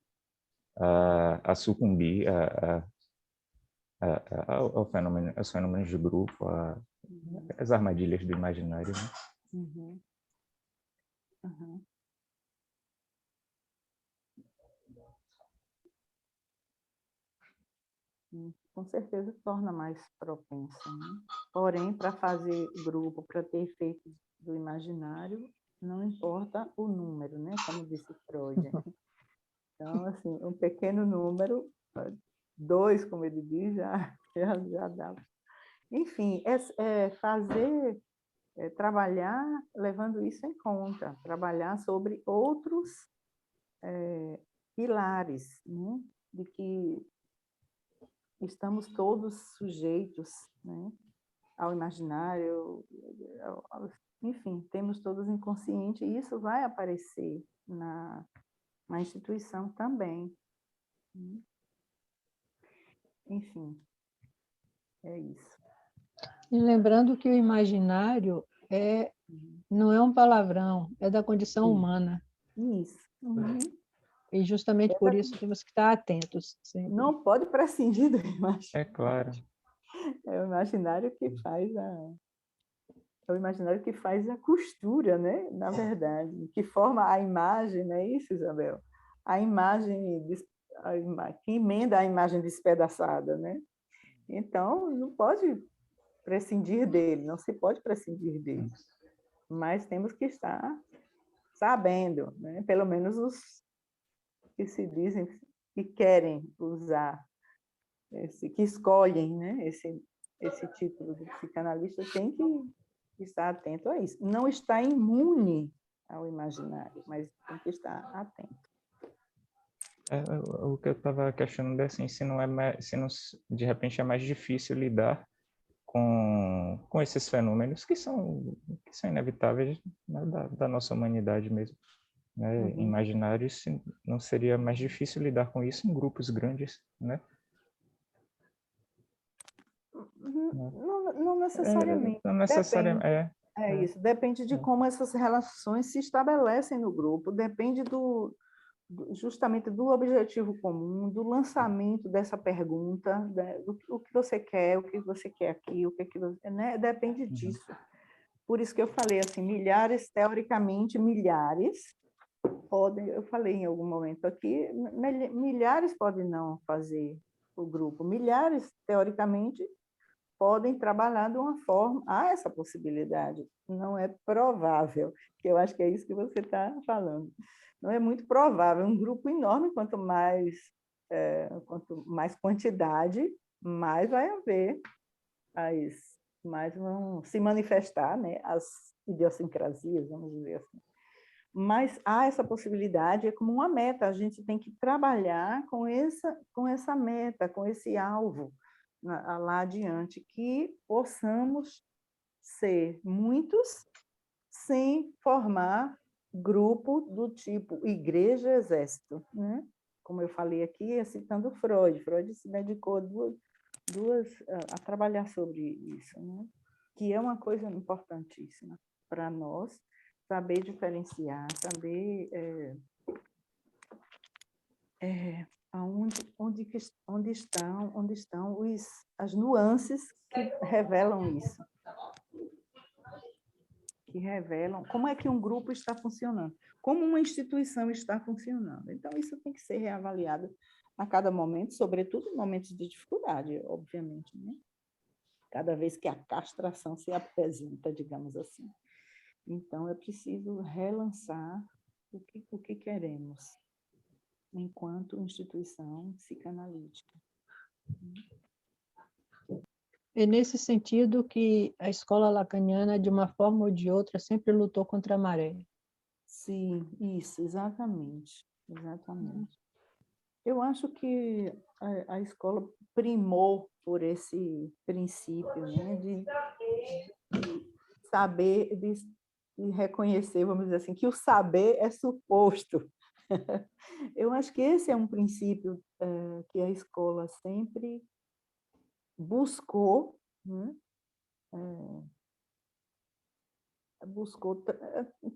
a sucumbir ao fenômeno, aos fenômenos de grupo, às armadilhas do imaginário, né? Com certeza torna mais propensa, né? Porém, para fazer grupo, para ter efeitos do imaginário, não importa o número, né? Como disse Freud. Então, assim, um pequeno número, 2, como ele diz, já dá. Enfim, trabalhar levando isso em conta, trabalhar sobre outros pilares, né? De que estamos todos sujeitos, né, ao imaginário, enfim, temos todos inconsciente, e isso vai aparecer na instituição também. Enfim, é isso. E lembrando que o imaginário não é um palavrão, é da condição humana. Isso. E justamente por isso temos que estar atentos sempre. Não pode prescindir do imaginário. É claro. É o imaginário que faz a costura, né? Na verdade, que forma a imagem, não é isso, Isabel? A imagem que emenda a imagem despedaçada, né? Então, não pode prescindir dele, não se pode prescindir dele. Mas temos que estar sabendo, né? Pelo menos os que se dizem que querem usar, que escolhem, né? esse título de psicanalista, tem que estar atento a isso. Não está imune ao imaginário, mas tem que estar atento. O que eu estava questionando é assim, se não de repente é mais difícil lidar com esses fenômenos que são inevitáveis, né, da nossa humanidade mesmo, né? Imaginários, não seria mais difícil lidar com isso em grupos grandes, né? Não necessariamente. Não necessariamente. Isso. Depende de como essas relações se estabelecem no grupo, depende justamente do objetivo comum, do lançamento dessa pergunta, o que você quer, o que você quer aqui, o que você, né? Depende disso. Por isso que eu falei assim, teoricamente, milhares podem, eu falei em algum momento aqui, milhares podem não fazer o grupo, milhares, teoricamente, podem trabalhar de uma forma, há essa possibilidade, não é provável, que eu acho que é isso que você está falando. Não é muito provável, um grupo enorme, quanto mais quantidade, mais vai haver, mais vão se manifestar, né, as idiosincrasias, vamos dizer assim. Mas há essa possibilidade, é como uma meta, a gente tem que trabalhar com essa meta, com esse alvo lá adiante, que possamos ser muitos sem formar grupo do tipo igreja-exército, né? Como eu falei aqui, citando Freud. Freud se dedicou a trabalhar sobre isso, né? Que é uma coisa importantíssima para nós, saber diferenciar, saber onde estão as nuances que revelam isso, que revelam como é que um grupo está funcionando, como uma instituição está funcionando. Então, isso tem que ser reavaliado a cada momento, sobretudo em momentos de dificuldade, obviamente, né? Cada vez que a castração se apresenta, digamos assim. Então, é preciso relançar o que queremos enquanto instituição psicanalítica. É nesse sentido que a escola lacaniana, de uma forma ou de outra, sempre lutou contra a maré. Sim, isso, exatamente. Exatamente. Eu acho que a escola primou por esse princípio, né, de saber, de reconhecer, vamos dizer assim, que o saber é suposto. Eu acho que esse é um princípio que a escola sempre buscou, né? Buscou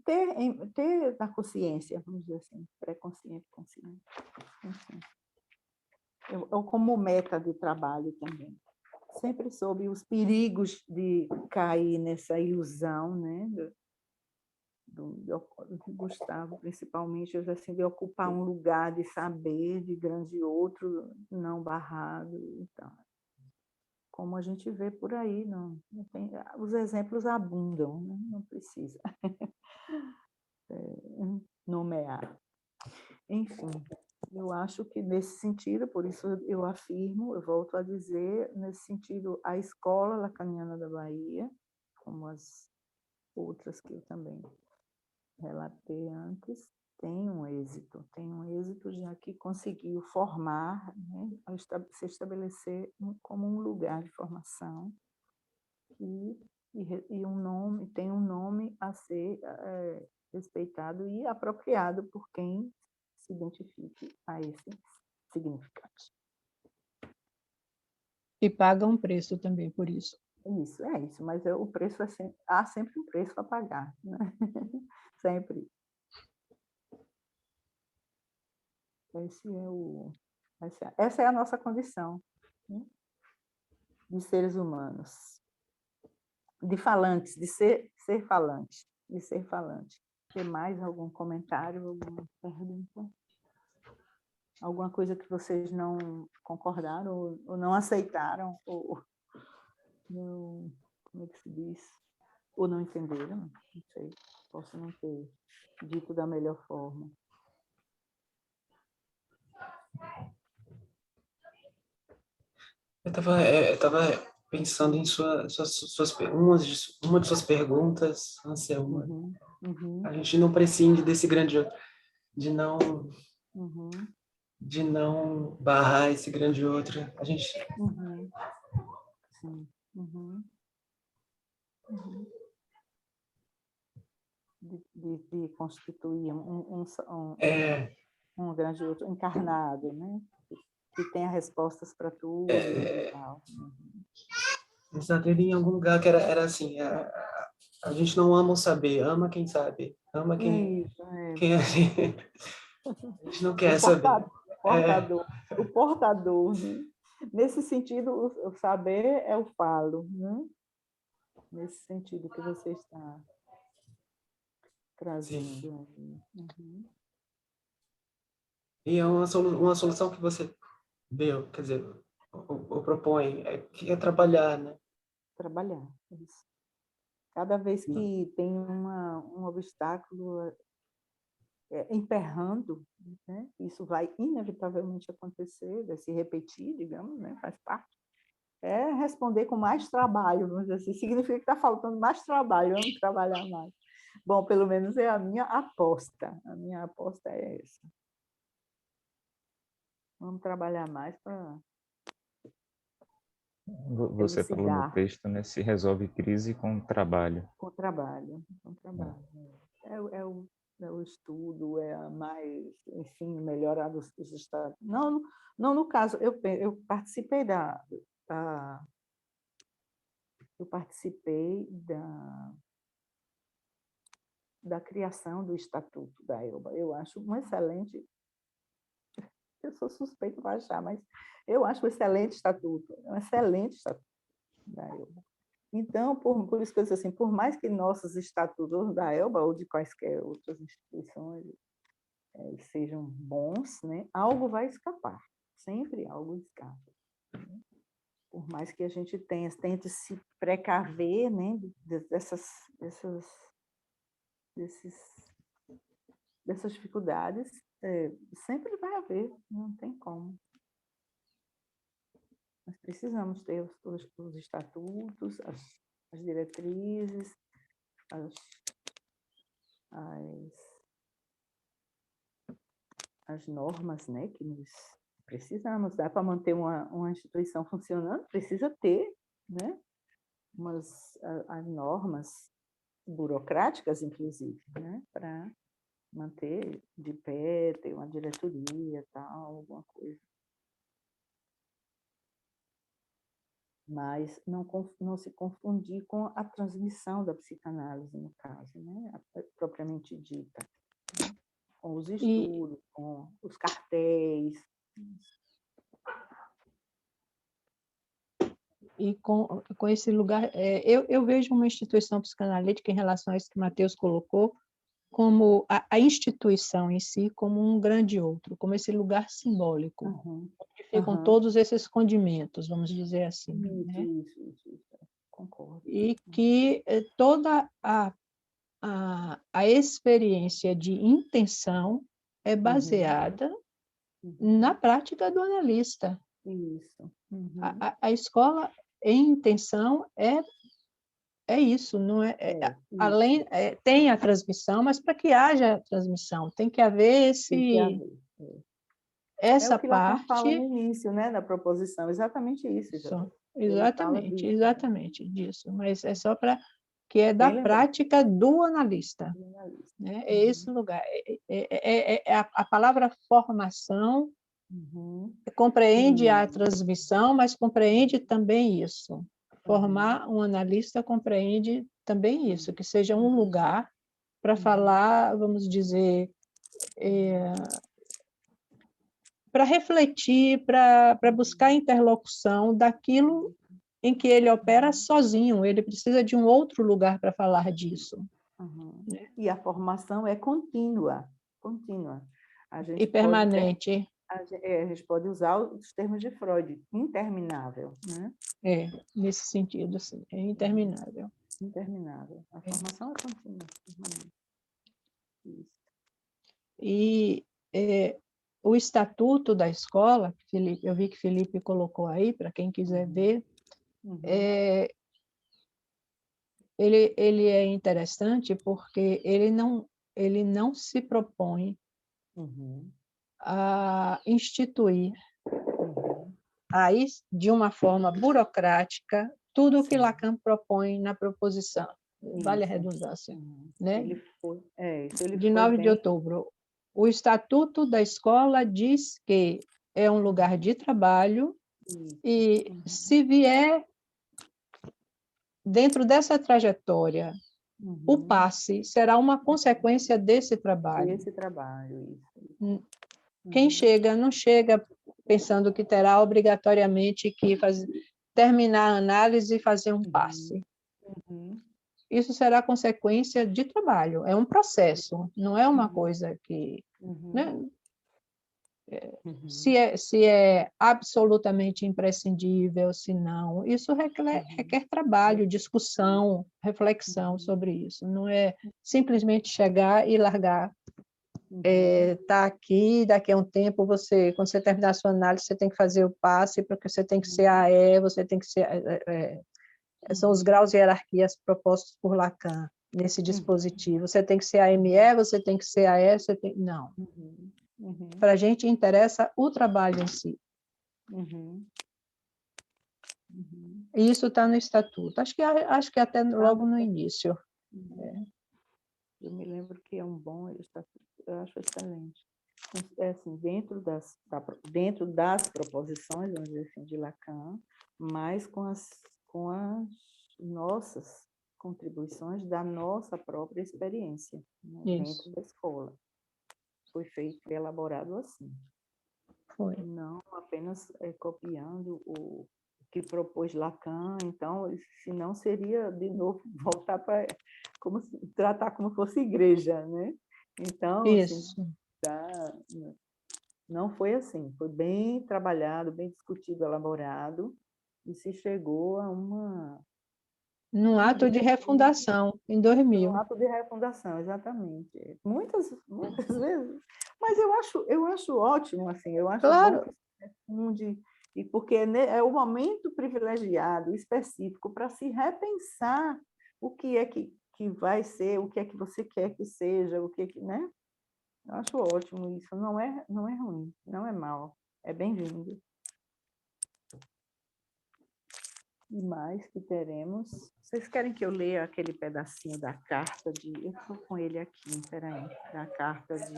ter a consciência, vamos dizer assim, pré-consciente, consciente, enfim. Eu como meta de trabalho também. Sempre soube os perigos de cair nessa ilusão, né? Do Gustavo, principalmente, assim, de ocupar um lugar de saber, de grande outro, não barrado. Então, como a gente vê por aí, não tem, os exemplos abundam, né? Não precisa nomear. Enfim, eu acho que nesse sentido, por isso eu afirmo, eu volto a dizer, nesse sentido, a Escola Lacaniana da Bahia, como as outras que eu também relatei antes, tem um êxito já que conseguiu formar, né, se estabelecer como um lugar de formação e tem um nome a ser respeitado e apropriado por quem se identifique a esse significado. E paga um preço também por isso. É isso, mas o preço há sempre um preço a pagar, né? Sempre. Essa é a nossa condição, né? De seres humanos, de falantes, de ser falante, de ser falante. Tem mais algum comentário, alguma pergunta? Alguma coisa que vocês não concordaram ou não aceitaram, ou não, como é que se diz? Ou não entenderam? Não sei, posso não ter dito da melhor forma. Eu estava pensando em uma de suas perguntas, Anselma. A gente não prescinde desse grande outro, de não barrar esse grande outro. A gente... Sim. De constituir um grande outro encarnado, né? Que tenha respostas para tudo e tal. Exato, ele em algum lugar que era assim, a gente não ama o saber, ama quem sabe, ama quem a gente não quer saber. O portador, né? Nesse sentido, o saber é o falo, né? Nesse sentido que você está trazendo. E é uma solução que você deu, quer dizer, ou propõe, que é trabalhar, né? Trabalhar, isso. Cada vez que tem um obstáculo emperrando, né? Isso vai inevitavelmente acontecer, vai se repetir, digamos, né? Faz parte. É responder com mais trabalho, vamos dizer assim. Significa que está faltando mais trabalho, vamos trabalhar mais. Bom, pelo menos é a minha aposta. A minha aposta é essa. Vamos trabalhar mais para Você falou no texto, né? Se resolve crise com trabalho. Com trabalho. É o estudo, é a mais, enfim, melhorar os estados. Não no caso, eu participei da criação do Estatuto da ELBA. Eu acho um excelente, eu sou suspeita para achar, mas eu acho um excelente estatuto, um excelente estatuto da ELBA. Então, por isso que eu disse assim, por mais que nossos estatutos da ELBA ou de quaisquer outras instituições sejam bons, né, algo vai escapar, sempre algo escapa. Né? Por mais que a gente tente se precaver, né, dessas dificuldades, sempre vai haver, não tem como. Nós precisamos ter os estatutos, as diretrizes, as normas, né, que nós precisamos. Dá para manter uma instituição funcionando, precisa ter, né, as normas burocráticas, inclusive, né, para manter de pé, ter uma diretoria, tal, alguma coisa. Mas não se confundir com a transmissão da psicanálise, no caso, né, propriamente dita, né? Com os estudos, com os cartéis. E com esse lugar, eu vejo uma instituição psicanalítica em relação a isso que o Matheus colocou, como a instituição em si, como um grande outro, como esse lugar simbólico, onde ficam todos esses condimentos, vamos dizer assim. Né? Isso, concordo. E que toda a experiência de intenção é baseada na prática do analista. Isso. A escola em intenção é isso, não além tem a transmissão, mas para que haja transmissão tem que haver essa o que Lacan fala parte. no início, né, da proposição, exatamente isso. Exatamente disso, mas é só para que é da prática do analista, né? É esse lugar, a palavra formação compreende a transmissão, mas compreende também isso. Formar um analista compreende também isso, que seja um lugar para falar, vamos dizer, para refletir, para buscar interlocução daquilo em que ele opera sozinho, ele precisa de um outro lugar para falar disso. Né? E a formação é contínua. E permanente. A gente pode usar os termos de Freud, interminável. Né? Nesse sentido, sim, é interminável. Interminável. A formação é contínua. Isso. E o estatuto da escola, Felipe, eu vi que Felipe colocou aí, para quem quiser ver, ele é interessante porque ele não se propõe a instituir aí, de uma forma burocrática, tudo o que Lacan propõe na proposição. Vale a redundância. Né? De 9 de outubro. O Estatuto da Escola diz que é um lugar de trabalho e, se vier dentro dessa trajetória, o passe será uma consequência desse trabalho. Isso. Quem chega, não chega pensando que terá obrigatoriamente que terminar a análise e fazer um passe. Isso será consequência de trabalho, é um processo, não é uma coisa que... Né? Se é absolutamente imprescindível, se não, isso requer trabalho, discussão, reflexão sobre isso. Não é simplesmente chegar e largar. Tá aqui, daqui a um tempo, quando você terminar a sua análise, você tem que fazer o passe, porque você tem que ser AE, você tem que ser... são os graus e hierarquias propostos por Lacan nesse dispositivo. Você tem que ser AME, você tem que ser AE, não. Para a gente interessa o trabalho em si. E isso está no estatuto. Acho que até logo no início. Eu me lembro que é um bom estatuto, eu acho excelente. Assim, dentro das proposições, vamos dizer assim, de Lacan, mas com as nossas contribuições da nossa própria experiência, né, dentro da escola. Foi elaborado assim. Foi. Não apenas copiando o que propôs Lacan, então, senão seria, de novo, voltar para tratar como fosse igreja, né? Então, Isso. assim, não foi assim, foi bem trabalhado, bem discutido, elaborado, e se chegou a Num ato de refundação, em 2000. um ato de refundação, exatamente. Muitas vezes. Mas eu acho ótimo, assim, eu acho bom Claro, que se refunde, e porque é o momento privilegiado, específico, para se repensar o que é que vai ser, o que é que você quer que seja, o que é que, né? Eu acho ótimo isso, não é ruim, não é mal, é bem-vindo. E mais que teremos. Vocês querem que eu leia aquele pedacinho da carta de... Eu estou com ele aqui, peraí. Da carta de...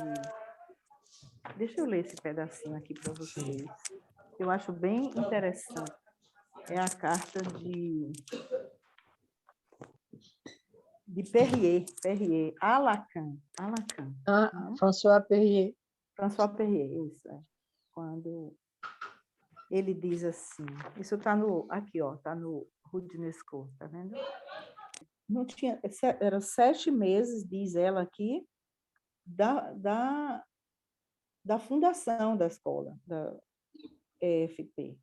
Deixa eu ler esse pedacinho aqui para vocês. Eu acho bem interessante. É a carta de Perrier, a Lacan. François Perrier. François Perrier, isso. Quando ele diz assim, isso está aqui, ó, está no Rudnesco, tá vendo? Não tinha, eram 7 meses, diz ela aqui, da fundação da escola, da EFP.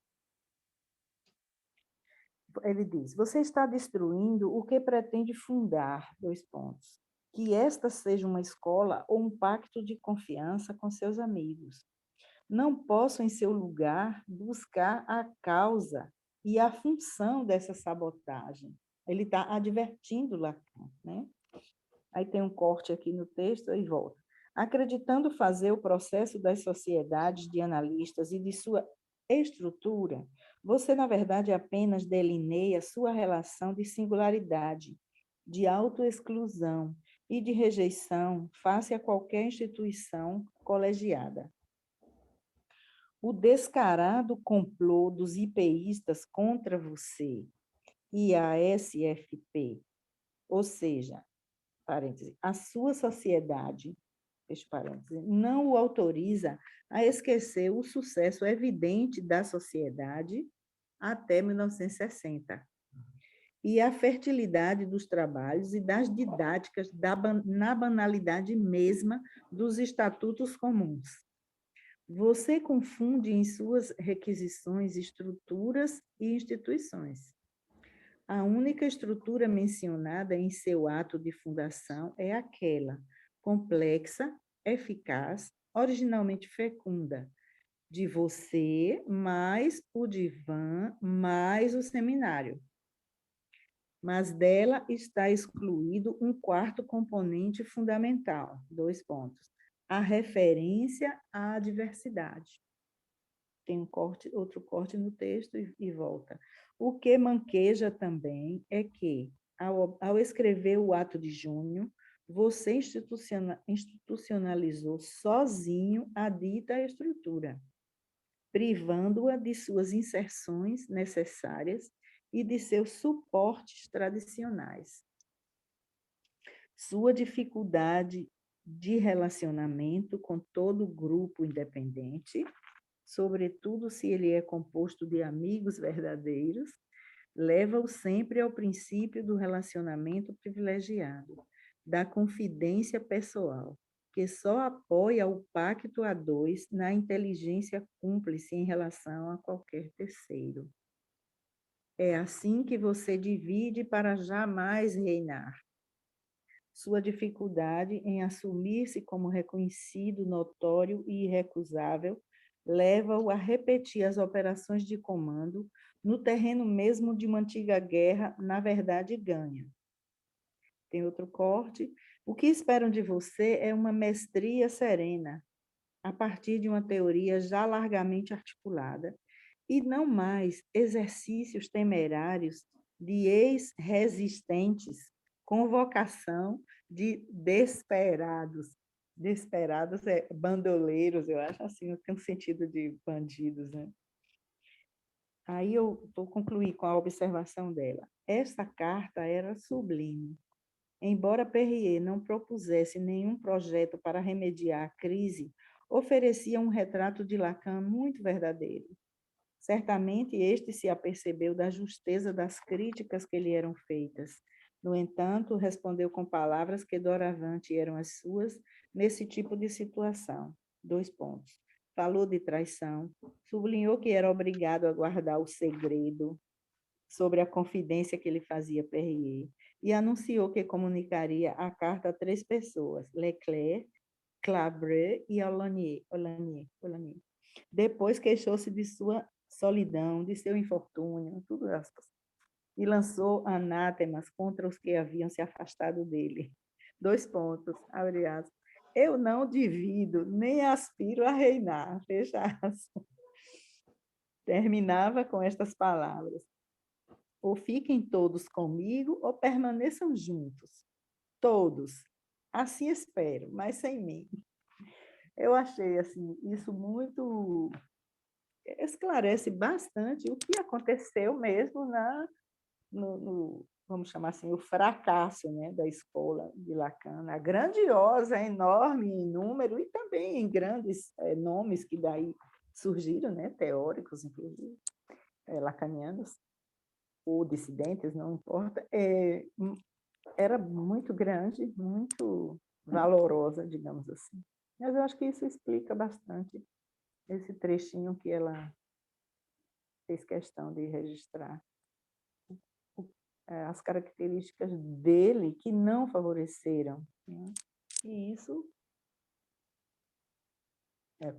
Ele diz, você está destruindo o que pretende fundar, 2 pontos. Que esta seja uma escola ou um pacto de confiança com seus amigos. Não posso, em seu lugar, buscar a causa e a função dessa sabotagem. Ele está advertindo Lacan, né? Aí tem um corte aqui no texto e volta. Acreditando fazer o processo das sociedades de analistas e de sua estrutura, você, na verdade, apenas delineia sua relação de singularidade, de autoexclusão e de rejeição face a qualquer instituição colegiada. O descarado complô dos IPIstas contra você e a SFP, ou seja, parêntese, a sua sociedade, fecha parêntese, não o autoriza a esquecer o sucesso evidente da sociedade até 1960 e a fertilidade dos trabalhos e das didáticas na banalidade mesma dos estatutos comuns. Você confunde em suas requisições estruturas e instituições. A única estrutura mencionada em seu ato de fundação é aquela, complexa, eficaz, originalmente fecunda, de você mais o divã mais o seminário. Mas dela está excluído um quarto componente fundamental, 2 pontos, a referência à diversidade. Tem outro corte no texto e volta. O que manqueja também é que, ao escrever o ato de junho, você institucionalizou sozinho a dita estrutura, privando-a de suas inserções necessárias e de seus suportes tradicionais. Sua dificuldade de relacionamento com todo grupo independente, sobretudo se ele é composto de amigos verdadeiros, leva-o sempre ao princípio do relacionamento privilegiado, da confidência pessoal, que só apoia o pacto a 2 na inteligência cúmplice em relação a qualquer terceiro. É assim que você divide para jamais reinar. Sua dificuldade em assumir-se como reconhecido, notório e irrecusável leva-o a repetir as operações de comando no terreno mesmo de uma antiga guerra, na verdade, ganha. Tem outro corte. O que esperam de você é uma mestria serena, a partir de uma teoria já largamente articulada, e não mais exercícios temerários de ex-resistentes com vocação de desperados. Desperados é bandoleiros, eu acho assim, tem um sentido de bandidos, né? Aí eu vou concluir com a observação dela. Esta carta era sublime. Embora Perrier não propusesse nenhum projeto para remediar a crise, oferecia um retrato de Lacan muito verdadeiro. Certamente este se apercebeu da justeza das críticas que lhe eram feitas. No entanto, respondeu com palavras que doravante eram as suas nesse tipo de situação. 2 pontos. Falou de traição, sublinhou que era obrigado a guardar o segredo sobre a confidência que lhe fazia Perrier e anunciou que comunicaria a carta a 3 pessoas, Leclerc, Clabre e Olanier. Depois queixou-se de sua solidão, de seu infortúnio, tudo aspas, e lançou anátemas contra os que haviam se afastado dele. 2 pontos, abre aspas. Eu não divido, nem aspiro a reinar, fecha aspas. Terminava com estas palavras. Ou fiquem todos comigo, ou permaneçam juntos. Todos. Assim espero, mas sem mim. Eu achei assim, isso muito esclarece bastante o que aconteceu mesmo vamos chamar assim, o fracasso, né, da escola de Lacan, a grandiosa, enorme em número e também em grandes nomes que daí surgiram, né, teóricos, inclusive, lacanianos, ou dissidentes, não importa, era muito grande, muito valorosa, digamos assim. Mas eu acho que isso explica bastante esse trechinho que ela fez questão de registrar. As características dele que não favoreceram. Né? E isso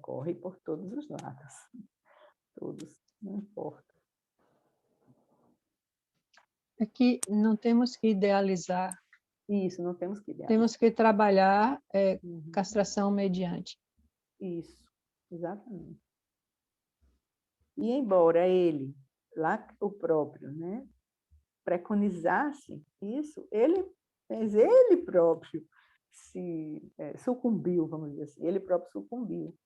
corre por todos os lados. Todos, não importa. Aqui não temos que idealizar. Isso, não temos que idealizar. Temos que trabalhar castração mediante. Isso, exatamente. E embora ele, lá o próprio, né, preconizasse isso, ele próprio se sucumbiu, vamos dizer assim, ele próprio sucumbiu.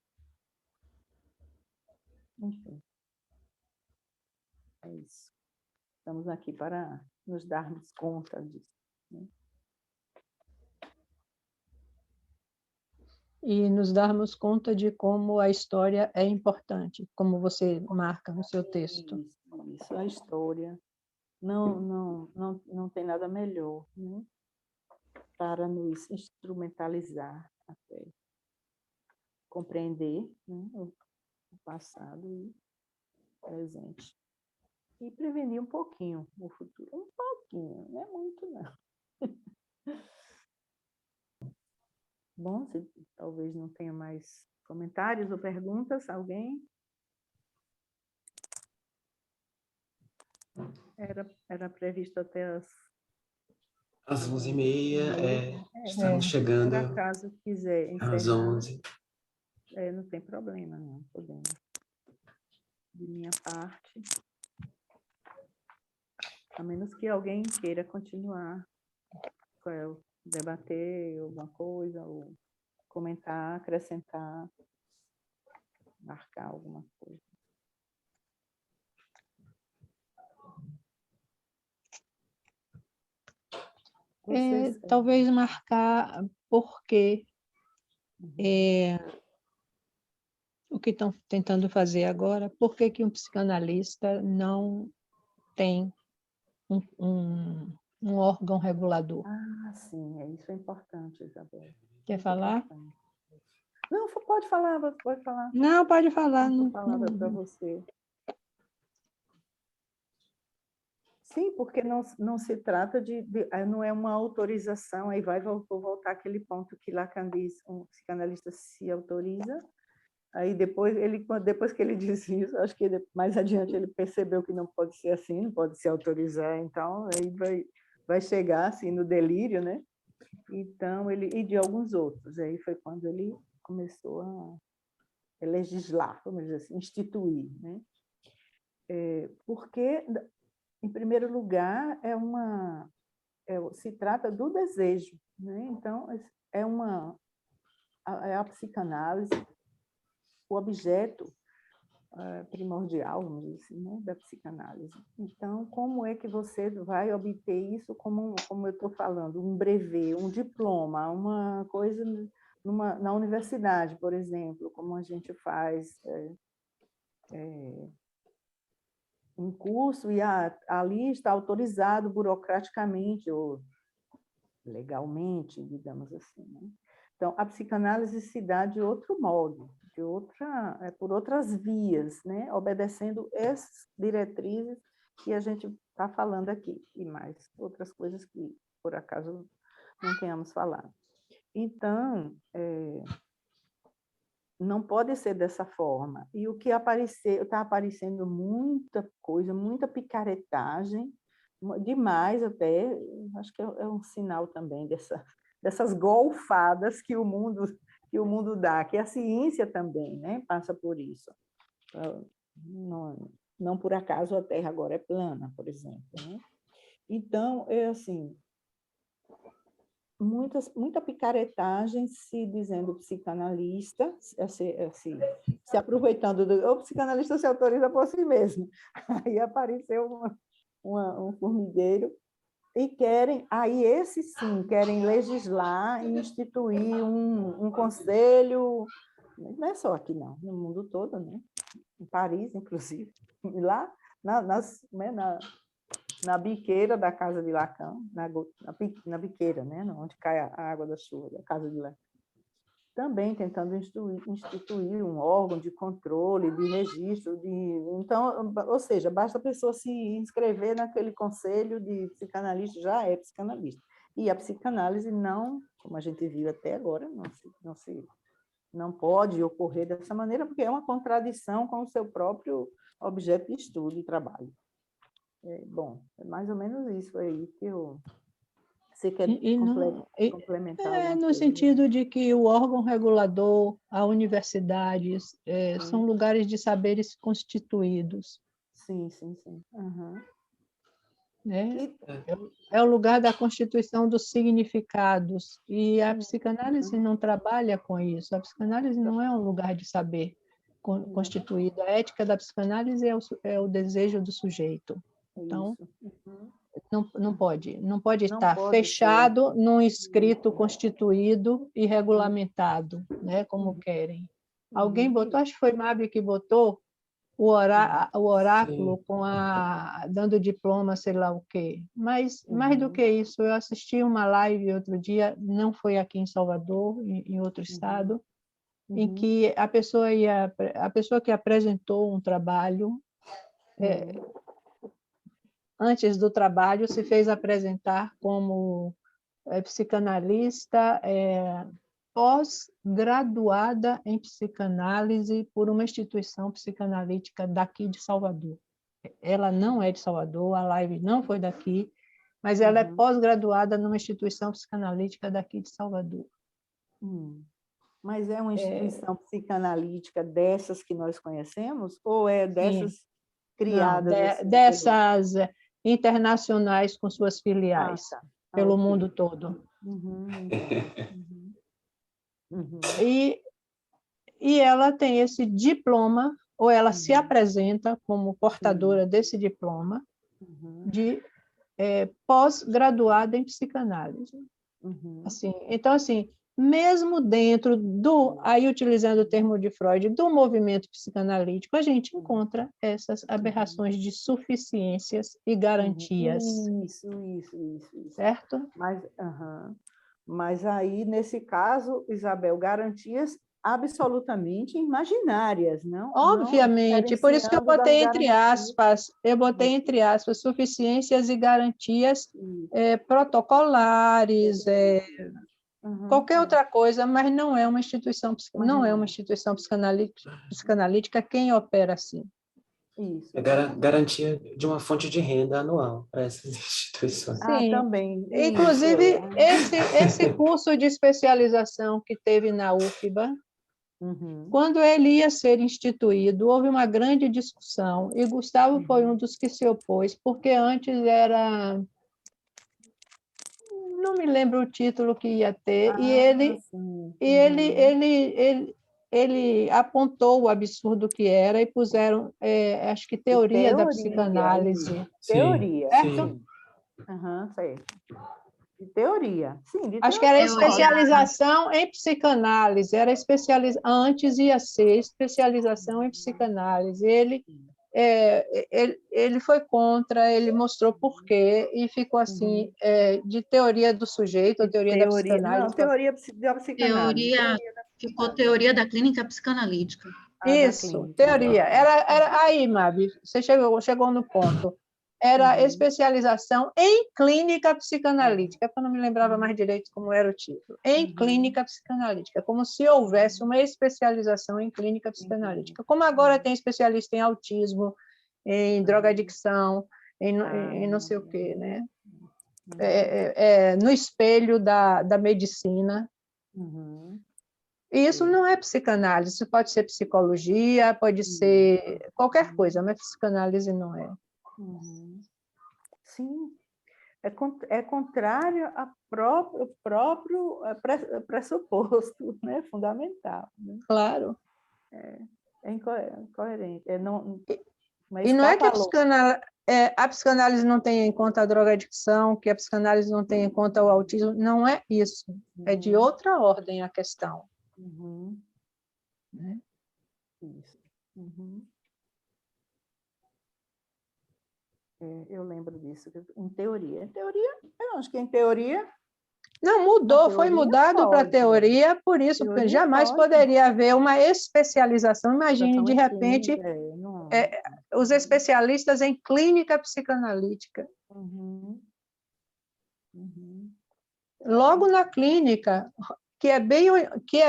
Enfim, é isso. Estamos aqui para nos darmos conta disso. Né? E nos darmos conta de como a história é importante, como você marca no seu texto. Isso, a história não tem nada melhor, né? Para nos instrumentalizar até compreender, né, o passado e o presente. E prevenir um pouquinho o futuro. Um pouquinho, não é muito, não. Bom, talvez não tenha mais comentários ou perguntas. Alguém? Era previsto até Às 11h30, estamos chegando Por acaso quiser encerrar, às 11h. Não tem problema, não. Podemos. De minha parte. A menos que alguém queira continuar, debater alguma coisa, ou comentar, acrescentar, marcar alguma coisa. Talvez marcar porque o que estão tentando fazer agora, por que um psicanalista não tem um órgão regulador? Ah, sim, isso é importante, Isabel. Quer falar? Importante. Não, pode falar, pode falar. Não, pode falar. Não palavra para você. Sim, porque não se trata não é uma autorização, aí vou voltar àquele ponto que Lacan diz, um psicanalista se autoriza, aí depois que ele diz isso, acho que mais adiante ele percebeu que não pode ser assim, não pode se autorizar, então aí vai chegar assim no delírio, né? Então, e de alguns outros, aí foi quando ele começou a legislar, vamos dizer assim, instituir, né? Porque, em primeiro lugar, se trata do desejo, né? Então, a psicanálise, o objeto, primordial, vamos dizer assim, né, da psicanálise. Então, como é que você vai obter isso como eu estou falando, um brevet, um diploma, uma coisa na universidade, por exemplo, como a gente faz um curso e ali está autorizado burocraticamente ou legalmente, digamos assim, né? Então, a psicanálise se dá de outro modo, por outras vias, né? Obedecendo essas diretrizes que a gente está falando aqui, e mais outras coisas que, por acaso, não tenhamos falado. Então, não pode ser dessa forma. E o que está aparecendo muita coisa, muita picaretagem, demais até, acho que é um sinal também dessas golfadas que o mundo dá, que a ciência também, né, passa por isso. Não por acaso a Terra agora é plana, por exemplo, né? Então, é assim, muita picaretagem se dizendo psicanalista, se aproveitando o psicanalista se autoriza por si mesmo. Aí apareceu um formigueiro e esses sim, querem legislar e instituir um conselho, não é só aqui não, no mundo todo, né? Em Paris, inclusive, lá na biqueira da casa de Lacan, na biqueira, né? Onde cai a água da chuva, da casa de Lacan. Também tentando instituir um órgão de controle, de registro, então, ou seja, basta a pessoa se inscrever naquele conselho de psicanalista, já é psicanalista. E a psicanálise não, como a gente viu até agora, não pode ocorrer dessa maneira, porque é uma contradição com o seu próprio objeto de estudo e trabalho. Bom, é mais ou menos isso aí que você quer complementar? No sentido de que o órgão regulador, a universidades, são lugares de saberes constituídos. Sim. Uhum. Né? É o lugar da constituição dos significados, e a psicanálise não trabalha com isso. A psicanálise não é um lugar de saber constituído. A ética da psicanálise é o desejo do sujeito. Então, não pode estar fechado num escrito constituído e regulamentado, né, como querem. Alguém botou, acho que foi Mabel que botou, o oráculo dando diploma, sei lá o quê. Mas, mais do que isso, eu assisti uma live outro dia, não foi aqui em Salvador, em outro estado, em que a pessoa que apresentou um trabalho, antes do trabalho, se fez apresentar como psicanalista pós-graduada em psicanálise por uma instituição psicanalítica daqui de Salvador. Ela não é de Salvador, a live não foi daqui, mas ela é pós-graduada numa instituição psicanalítica daqui de Salvador. Mas é uma instituição psicanalítica dessas que nós conhecemos, ou é dessas criadas? Não, assim, dessas internacionais com suas filiais pelo mundo todo. E ela tem esse diploma, ou ela se apresenta como portadora desse diploma de pós-graduada em psicanálise. Assim, então, assim, mesmo dentro aí utilizando o termo de Freud, do movimento psicanalítico, a gente encontra essas aberrações de suficiências e garantias. Isso. Certo? Mas aí, nesse caso, Isabel, garantias absolutamente imaginárias, não? Obviamente, por isso que eu botei entre aspas, suficiências e garantias protocolares, qualquer outra coisa, mas não é uma instituição psicanalítica quem opera assim. Isso. É garantia de uma fonte de renda anual para essas instituições. Sim. Também. Inclusive, esse curso de especialização que teve na UFBA, quando ele ia ser instituído, houve uma grande discussão, e Gustavo foi um dos que se opôs, porque antes era... Não me lembro o título que ia ter, e ele ele apontou o absurdo que era e puseram, acho que teoria da psicanálise. Teoria. Sim. Aham, sei. De teoria. Sim, de Acho que era teoria. especialização em psicanálise, antes ia ser especialização em psicanálise. Ele foi contra, ele mostrou por quê, e ficou assim, de teoria do sujeito, a teoria da psicanálise. Não, teoria da psicanálise. Ficou teoria da clínica psicanalítica. Isso, teoria. Era aí, Mabi, você chegou no ponto. Era especialização em clínica psicanalítica, porque eu não me lembrava mais direito como era o título. Em clínica psicanalítica, como se houvesse uma especialização em clínica psicanalítica. Como agora tem especialista em autismo, em drogadicção, em não sei o quê, né? No espelho da medicina. E isso não é psicanálise, isso pode ser psicologia, pode ser qualquer coisa, mas psicanálise não é. Sim, é contrário ao próprio pressuposto, né? Fundamental. Né? Claro. É incoerente. E não é que a psicanálise não tem em conta a drogadicção, que a psicanálise não tem em conta o autismo, não é isso. É de outra ordem a questão. Né? Isso. Eu lembro disso, em teoria. Eu acho que em teoria... Não, mudou, foi mudado para teoria, por isso que jamais poderia haver uma especialização. Imagine, de repente, os especialistas em clínica psicanalítica. Logo na clínica, que é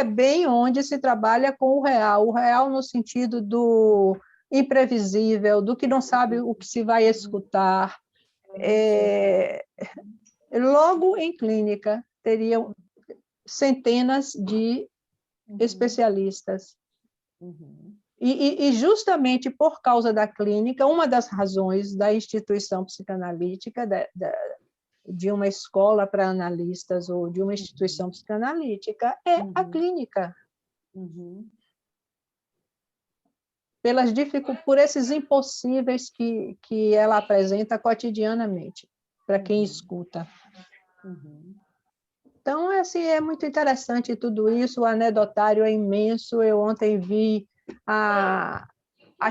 bem onde se trabalha com o real no sentido do imprevisível, do que não sabe o que se vai escutar. Logo em clínica, teriam centenas de especialistas. E justamente por causa da clínica, uma das razões da instituição psicanalítica, de uma escola para analistas ou de uma instituição psicanalítica, é a clínica. Por esses impossíveis que ela apresenta cotidianamente, para quem escuta. Então, assim, é muito interessante tudo isso, o anedotário é imenso. Eu ontem vi a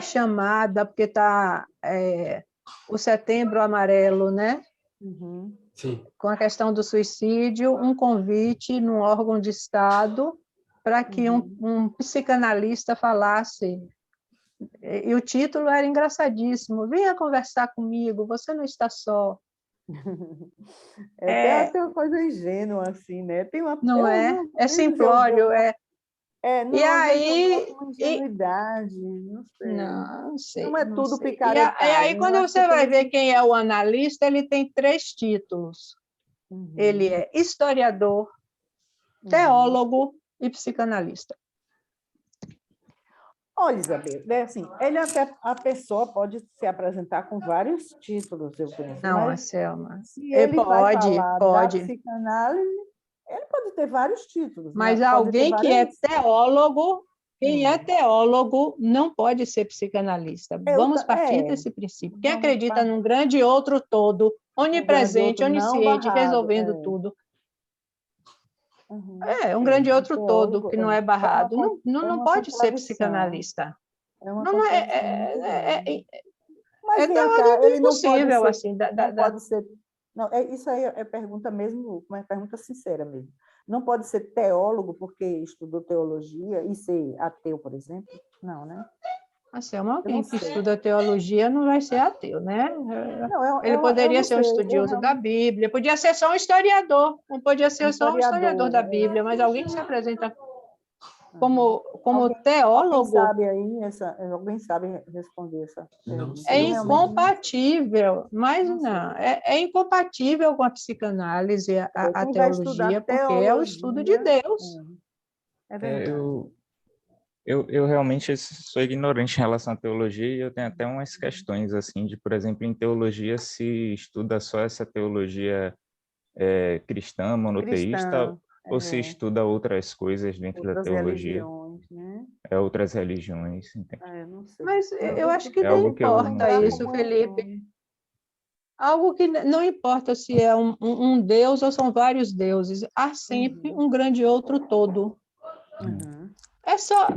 chamada, porque está o Setembro Amarelo, né? Sim. Com a questão do suicídio, um convite num órgão de Estado para que um psicanalista falasse. E o título era engraçadíssimo: venha conversar comigo, você não está só. Tem uma coisa ingênua, assim, né? Não é? É simplório, não, e aí... Uma ingenuidade, não sei. Não sei. Não é não tudo sei. picaretagem. E aí, quando você vai ver quem é o analista, ele tem 3 títulos. Ele é historiador, teólogo e psicanalista. Olha, Isabel, assim, a pessoa pode se apresentar com vários títulos, eu penso. Não, mas Selma. se ele vai falar pode. da psicanálise, ele pode ter vários títulos. Mas né? alguém que é teólogo, quem é teólogo não pode ser psicanalista. Vamos partir desse princípio. Quem acredita num grande outro todo, onipresente, onisciente, resolvendo tudo. Um grande outro todo que não é barrado. Não pode ser psicanalista. Mas ele não pode ser, assim. Pode ser. Não, isso aí é pergunta mesmo, uma pergunta sincera mesmo. Não pode ser teólogo porque estudou teologia e ser ateu, por exemplo? Não, né? Alguém que estuda teologia não vai ser ateu, né? Não, ele poderia ser um estudioso da Bíblia, podia ser só um historiador, não podia ser só um historiador da Bíblia, mas alguém que se apresenta como teólogo... Alguém sabe responder essa pergunta? É incompatível, mas não, é incompatível com a psicanálise, a teologia, porque é o estudo de Deus. É verdade. Eu realmente sou ignorante em relação à teologia e eu tenho até umas questões, assim, de, por exemplo, em teologia se estuda só essa teologia cristã, monoteísta, ou se estuda outras coisas dentro da teologia. Religiões. né? Outras religiões, entende? Não sei. Mas eu acho que É não algo que eu- importa isso, Felipe. Algo que não importa se é um deus ou são vários deuses, há sempre um grande outro todo. Uhum. É só...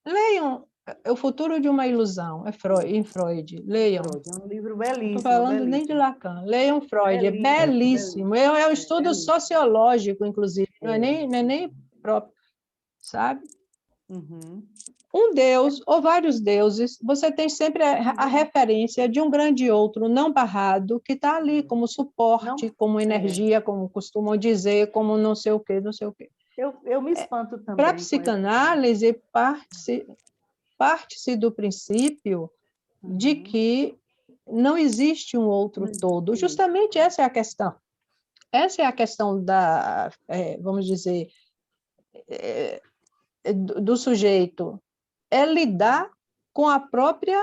leiam O Futuro de uma Ilusão, em Freud. Leiam. Freud, é um livro Não estou belíssimo, falando nem de belíssimo. Lacan. Leiam Freud, é Belíssimo, belíssimo. É um estudo belíssimo. sociológico, inclusive, não é nem próprio, sabe? Uhum. Um deus ou vários deuses, você tem sempre a referência de um grande outro não barrado que está ali como suporte, Não, como energia, como costumam dizer, como não sei o quê, não sei o quê. eu me espanto Para a também com psicanálise, parte-se do princípio de que não existe um outro todo. Justamente essa é a questão. Essa é a questão vamos dizer, do sujeito, é lidar com a própria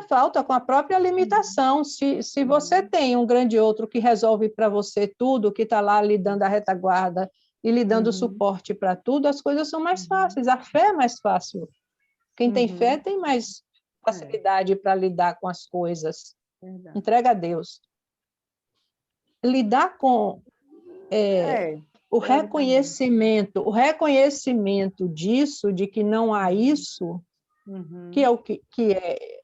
falta, com a própria limitação. Se você tem um grande outro que resolve para você tudo, que está lá lhe dando a retaguarda e lhe dando suporte para tudo, as coisas são mais fáceis, a fé é mais fácil. Quem tem fé tem mais facilidade para lidar com as coisas. Verdade. Entrega a Deus. Lidar com o reconhecimento disso, de que não há isso, que é o que é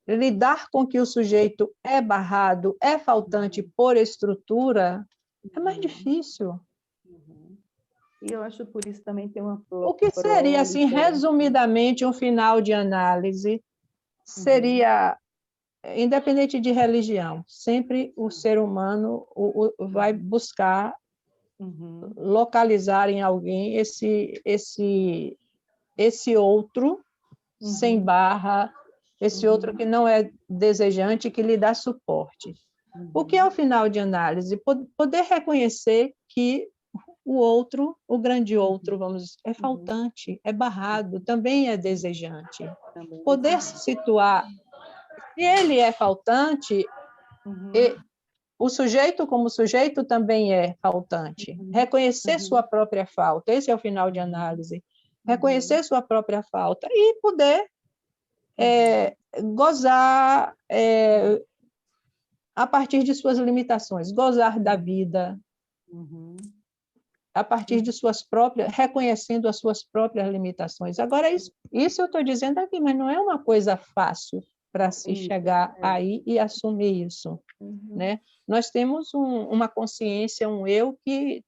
lidar com que o sujeito é barrado, é faltante por estrutura, é mais difícil. E eu acho por isso também tem uma O que seria, assim, resumidamente, um final de análise, seria, independente de religião, sempre o ser humano vai buscar localizar em alguém esse outro sem barra, esse outro que não é desejante, que lhe dá suporte. O que é o final de análise? Poder reconhecer que o outro, o grande outro, é faltante, é barrado, também é desejante. Poder se situar, se ele é faltante, o sujeito como sujeito também é faltante. Reconhecer sua própria falta, esse é o final de análise. Reconhecer sua própria falta e poder gozar a partir de suas limitações, gozar da vida, a partir de suas próprias, reconhecendo as suas próprias limitações. Agora, isso eu estou dizendo aqui, mas não é uma coisa fácil para se chegar aí e assumir isso, né? Nós temos uma consciência, um eu que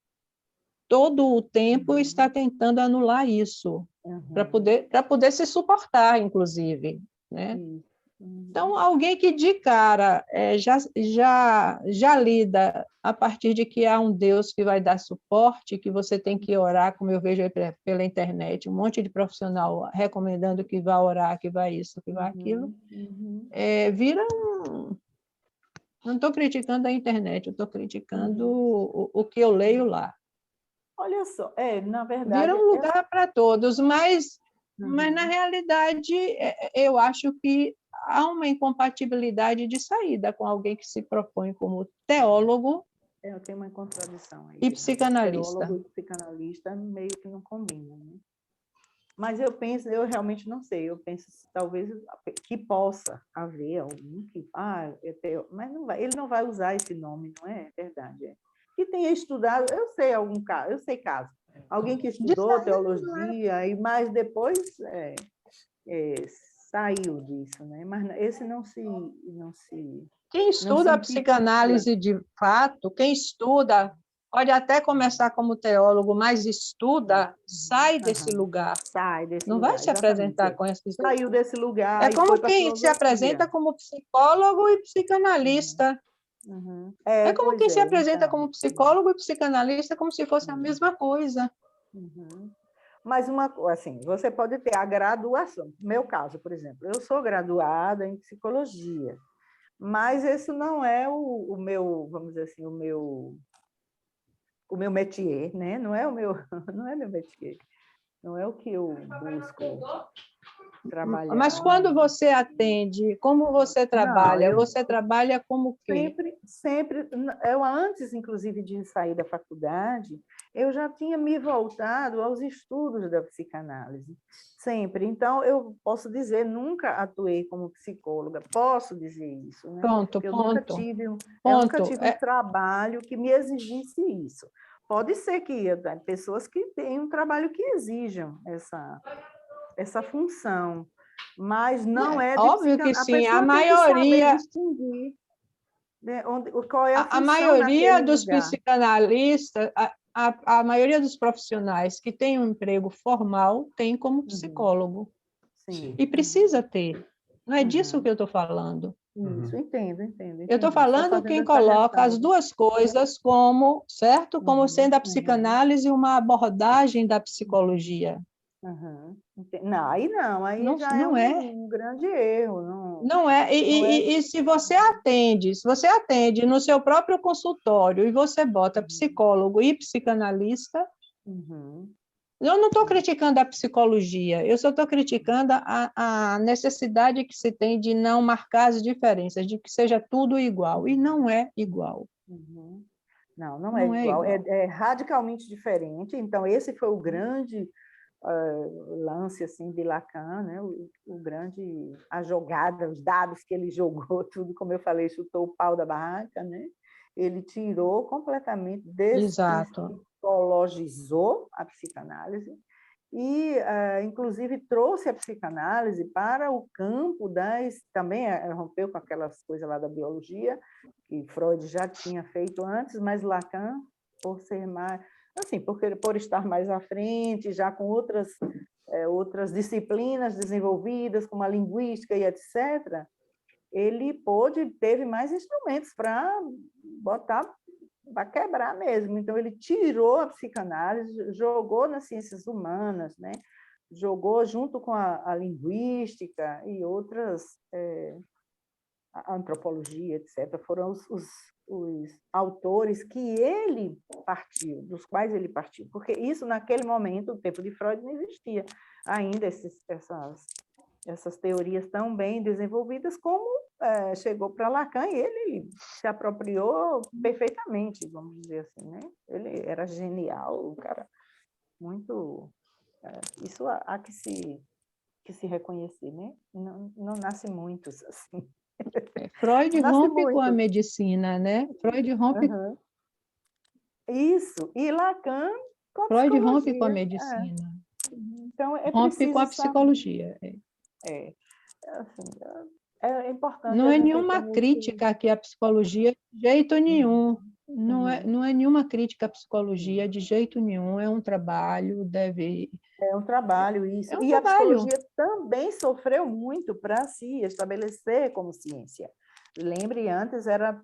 todo o tempo está tentando anular isso, para poder se suportar, inclusive, né? Então, alguém que de cara já lida a partir de que há um Deus que vai dar suporte, que você tem que orar, como eu vejo aí pela internet, um monte de profissional recomendando que vá orar, que vá isso, que vá aquilo, vira um... Não estou criticando a internet, eu estou criticando o que eu leio lá. Olha só, na verdade... Vira um lugar para todos, mas na realidade eu acho que há uma incompatibilidade de saída com alguém que se propõe como teólogo tem uma contradição aí. e psicanalista. Teólogo e psicanalista meio que não combinam, né? Mas eu realmente não sei, eu penso talvez que possa haver algum que... mas não vai, ele não vai usar esse nome, não é verdade? Que tenha estudado, eu sei caso. Alguém que estudou teologia, mas depois saiu disso, né? Mas esse não se Quem estuda a psicanálise de fato, quem estuda, pode até começar como teólogo, mas estuda, sai desse lugar. Sai desse não lugar, vai se apresentar com essa... Saiu desse lugar. É como quem se apresenta como psicólogo e psicanalista. É como quem se apresenta como psicólogo e psicanalista, como se fosse a mesma coisa. Mas assim, você pode ter a graduação. No meu caso, por exemplo, eu sou graduada em psicologia, mas esse não é o meu, vamos dizer assim, o meu métier, né? Não é meu métier. Não é o que eu busco trabalhar. Mas quando você atende, como você trabalha? eu- Você trabalha como o quê? Sempre, eu antes, inclusive, de sair da faculdade, eu já tinha me voltado aos estudos da psicanálise, sempre. Então, eu posso dizer, nunca atuei como psicóloga, posso dizer isso, né? Pronto, Porque eu nunca ponto. tive, eu nunca Ponto. tive um trabalho que me exigisse isso. Pode ser que pessoas que têm um trabalho que exijam essa função, mas não é de Óbvio que a sim, a pessoa tem que saber maioria, distinguir, né, qual é a a função maioria naquele dos lugar. psicanalistas, a maioria dos profissionais que têm um emprego formal tem como psicólogo. Sim. E precisa ter. Não é disso Uhum. que eu estou falando. Isso, entendo. Eu estou Só falando fazendo quem essa coloca as ressalva. duas coisas como, certo? Como sendo a Uhum. psicanálise uma abordagem da psicologia. Uhum. Não, aí Não, já é não é. um grande erro. Não, Não é. não é. E se você atende no seu próprio consultório e você bota psicólogo e psicanalista, Uhum. eu não estou criticando a psicologia, eu só estou criticando a necessidade que se tem de não marcar as diferenças, de que seja tudo igual. E não é igual. Uhum. Não, não é Não é igual. igual. É radicalmente diferente. Então, esse foi o grande lance assim de Lacan, né? A jogada, os dados que ele jogou, tudo como eu falei, chutou o pau da barraca, né? Ele tirou completamente, Exato. despsicologizou a psicanálise e, inclusive, trouxe a psicanálise para o campo também rompeu com aquelas coisas lá da biologia que Freud já tinha feito antes, mas Lacan, por ser mais assim, por estar mais à frente, já com outras disciplinas desenvolvidas, como a linguística e etc., ele teve mais instrumentos para botar, para quebrar mesmo. Então, ele tirou a psicanálise, jogou nas ciências humanas, né? Jogou junto com a linguística e outras, a antropologia, etc., foram os autores que ele partiu, dos quais ele partiu, porque isso, naquele momento, no tempo de Freud, não existia ainda essas teorias tão bem desenvolvidas como chegou para Lacan, e ele se apropriou perfeitamente, vamos dizer assim, né? Ele era genial, o cara muito... isso há que se reconhecer, né? Não nasce muitos, assim. Freud Nasce rompe com a muito. medicina, né? Freud rompe, Uhum. Isso. E Lacan com a Freud rompe com a psicologia. medicina, Então, é rompe com preciso a saber. psicologia. Assim, é importante Não a é gente nenhuma conhecer. crítica aqui à psicologia de jeito nenhum. Uhum. Não é nenhuma crítica à psicologia de jeito nenhum. É um trabalho, É um trabalho isso. É um E a trabalho. psicologia também sofreu muito para se estabelecer como ciência. Lembre, antes era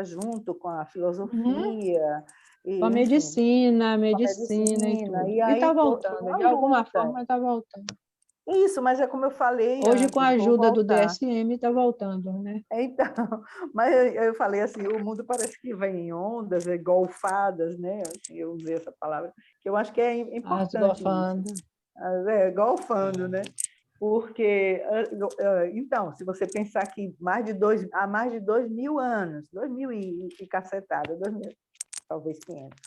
junto com a Uhum. filosofia, e, Com a enfim, com a medicina e medicina, tudo. e E está aí foi voltando, uma de alguma luta. forma está voltando. Isso, mas é como eu falei Hoje, com a antes, vou ajuda do voltar. DSM, está voltando, né? Então, mas eu falei assim, o mundo parece que vem em ondas, golfadas, né? Assim, eu usei essa palavra, que eu acho que é importante isso. Asgofando. Golfando, né? Porque, então, se você pensar que há mais de 2.000 anos, 2.000 e cacetada, 2.000, talvez 500,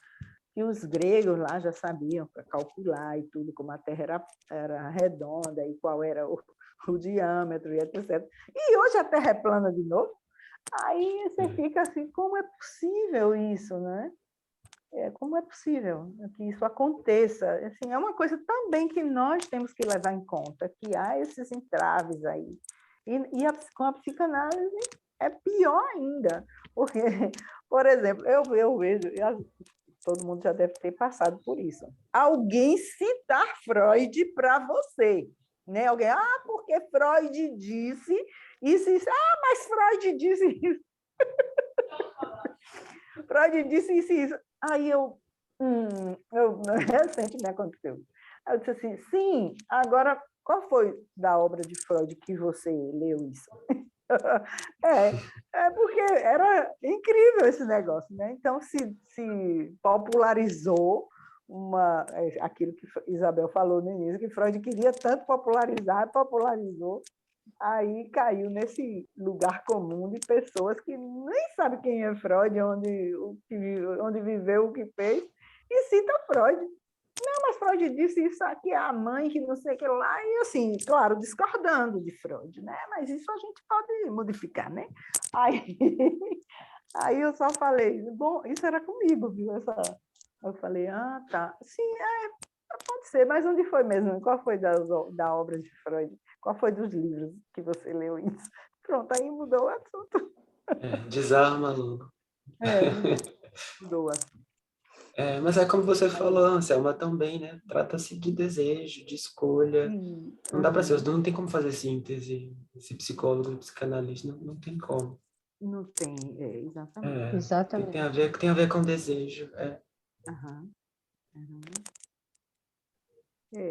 que os gregos lá já sabiam para calcular e tudo, como a Terra era redonda e qual era o diâmetro e etc. E hoje a Terra é plana de novo. Aí você fica assim, como é possível isso, né? Como é possível que isso aconteça? Assim, é uma coisa também que nós temos que levar em conta, que há esses entraves aí. Com a psicanálise é pior ainda, porque, por exemplo, eu vejo, todo mundo já deve ter passado por isso. Alguém citar Freud para você, né? Alguém, porque Freud disse isso, isso. Mas Freud disse isso. Freud disse isso, isso. Aí recente me aconteceu. Aí eu disse assim, sim, agora, qual foi da obra de Freud que você leu isso? Porque era incrível esse negócio, né? Então se popularizou aquilo que Isabel falou no início, que Freud queria tanto popularizar, popularizou, aí caiu nesse lugar comum de pessoas que nem sabem quem é Freud, onde viveu, o que fez, e cita Freud. Não, mas Freud disse isso aqui, a mãe, que não sei o que lá, e assim, claro, discordando de Freud, né? Mas isso a gente pode modificar, né? Aí, aí eu só falei, bom, isso era comigo, viu? Eu falei, tá, sim, pode ser, mas onde foi mesmo? Qual foi da obra de Freud? Qual foi dos livros que você leu isso? Pronto, aí mudou o assunto. Desarma logo. Mudou o assunto. Mas é como você falou, Anselma, também, né? Trata-se de desejo, de escolha. Não dá para ser, não tem como fazer síntese. Esse psicólogo, psicanalista, não tem como. Não tem, exatamente. Exatamente. Tem a ver com desejo.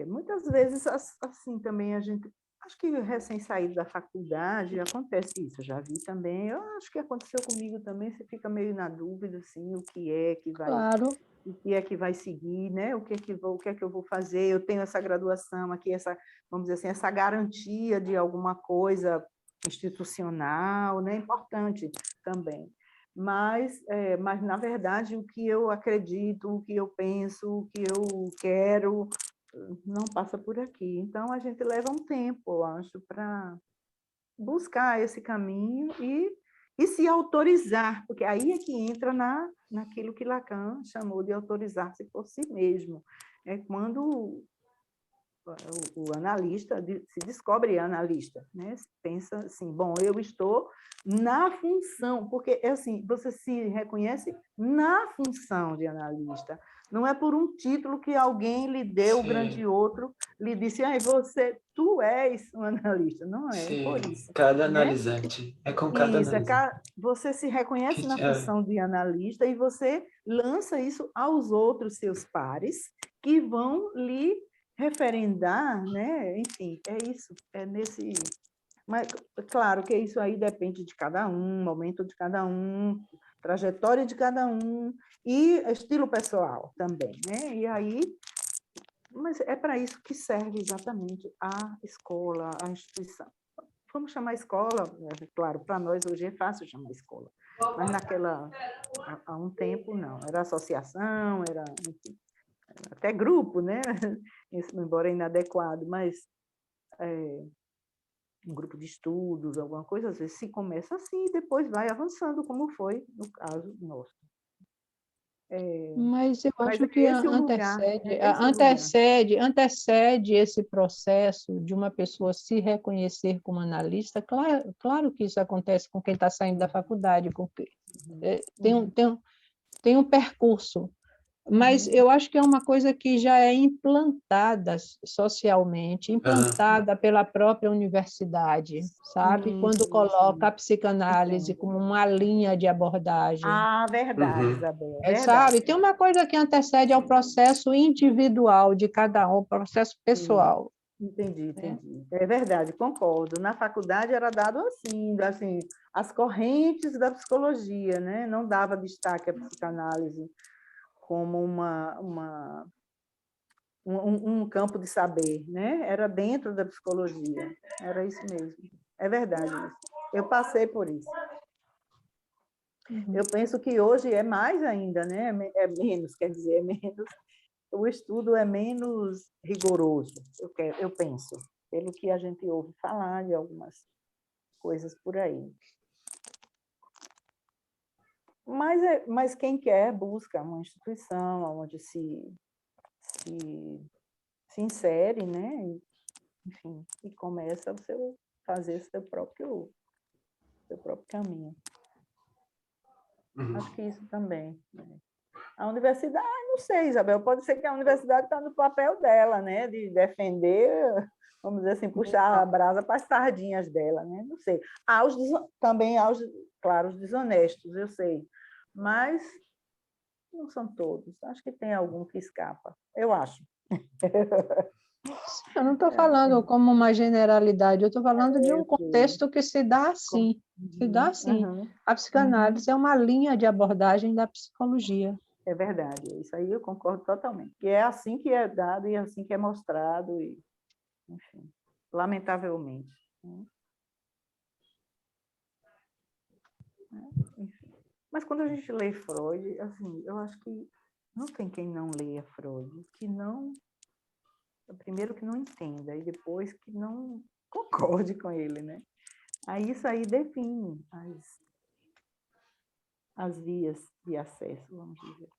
Muitas vezes, assim, também a gente... Acho que recém-saído da faculdade acontece isso, já vi também. Eu acho que aconteceu comigo também, você fica meio na dúvida, assim, o que é que vai... Claro. O que é que vai seguir, né? O que é que eu vou fazer? Eu tenho essa graduação aqui, vamos dizer assim, essa garantia de alguma coisa institucional, né? Importante também. Mas, na verdade, o que eu acredito, o que eu penso, o que eu quero, não passa por aqui. Então, a gente leva um tempo, eu acho, para buscar esse caminho e se autorizar, porque aí é que entra naquilo que Lacan chamou de autorizar-se por si mesmo. É quando o analista se descobre analista, né? Pensa assim, bom, eu estou na função, porque assim, você se reconhece na função de analista, não é por um título que alguém lhe deu, o grande outro lhe disse, tu és um analista, não é por isso. Cada né? analisante, com cada Isso, analisante. você se reconhece na função de analista e você lança isso aos outros seus pares que vão lhe referendar, né? Enfim, é isso, Mas, claro que isso aí depende de cada um, momento de cada um, trajetória de cada um e estilo pessoal também, né? E aí, mas é para isso que serve exatamente a escola, a instituição. Vamos chamar escola, claro, para nós hoje é fácil chamar escola, mas há um tempo não, era associação, enfim, até grupo, né? Isso, embora inadequado, mas um grupo de estudos, alguma coisa, às vezes se começa assim e depois vai avançando, como foi no caso nosso. Mas eu Mas acho que esse é o lugar, antecede esse processo de uma pessoa se reconhecer como analista. Claro que isso acontece com quem está saindo da faculdade, tem um percurso, mas eu acho que é uma coisa que já é implantada socialmente, implantada pela própria universidade, sabe? Quando coloca a psicanálise como uma linha de abordagem. Verdade, Isabel. Sabe? Tem uma coisa que antecede ao processo individual de cada um, processo pessoal. Entendi. É verdade, concordo. Na faculdade era dado assim, as correntes da psicologia, né? Não dava destaque à psicanálise como um campo de saber, né? Era dentro da psicologia, era isso mesmo. É verdade isso. Eu passei por isso. Eu penso que hoje é mais ainda, né? É menos, quer dizer, é menos. O estudo é menos rigoroso, eu penso, pelo que a gente ouve falar de algumas coisas por aí. Mas quem quer busca uma instituição onde se insere, né? Enfim, e começa fazer seu próprio caminho. Acho que isso também. Né? A universidade, não sei, Isabel, pode ser que a universidade está no papel dela, né? De defender, vamos dizer assim, puxar a brasa para as sardinhas dela, né? Não sei. Também há claro, os desonestos, eu sei, mas não são todos. Acho que tem algum que escapa, eu acho. Eu não estou falando como uma generalidade, eu estou falando de um contexto que se dá assim. Se dá assim. A psicanálise é uma linha de abordagem da psicologia. É verdade, isso aí eu concordo totalmente. Que é assim que é dado e é assim que é mostrado, e, enfim, lamentavelmente, né? Enfim. Mas quando a gente lê Freud, assim, eu acho que não tem quem não leia Freud, que não, primeiro que não entenda e depois que não concorde com ele, né? Aí isso aí define as vias de acesso, vamos dizer.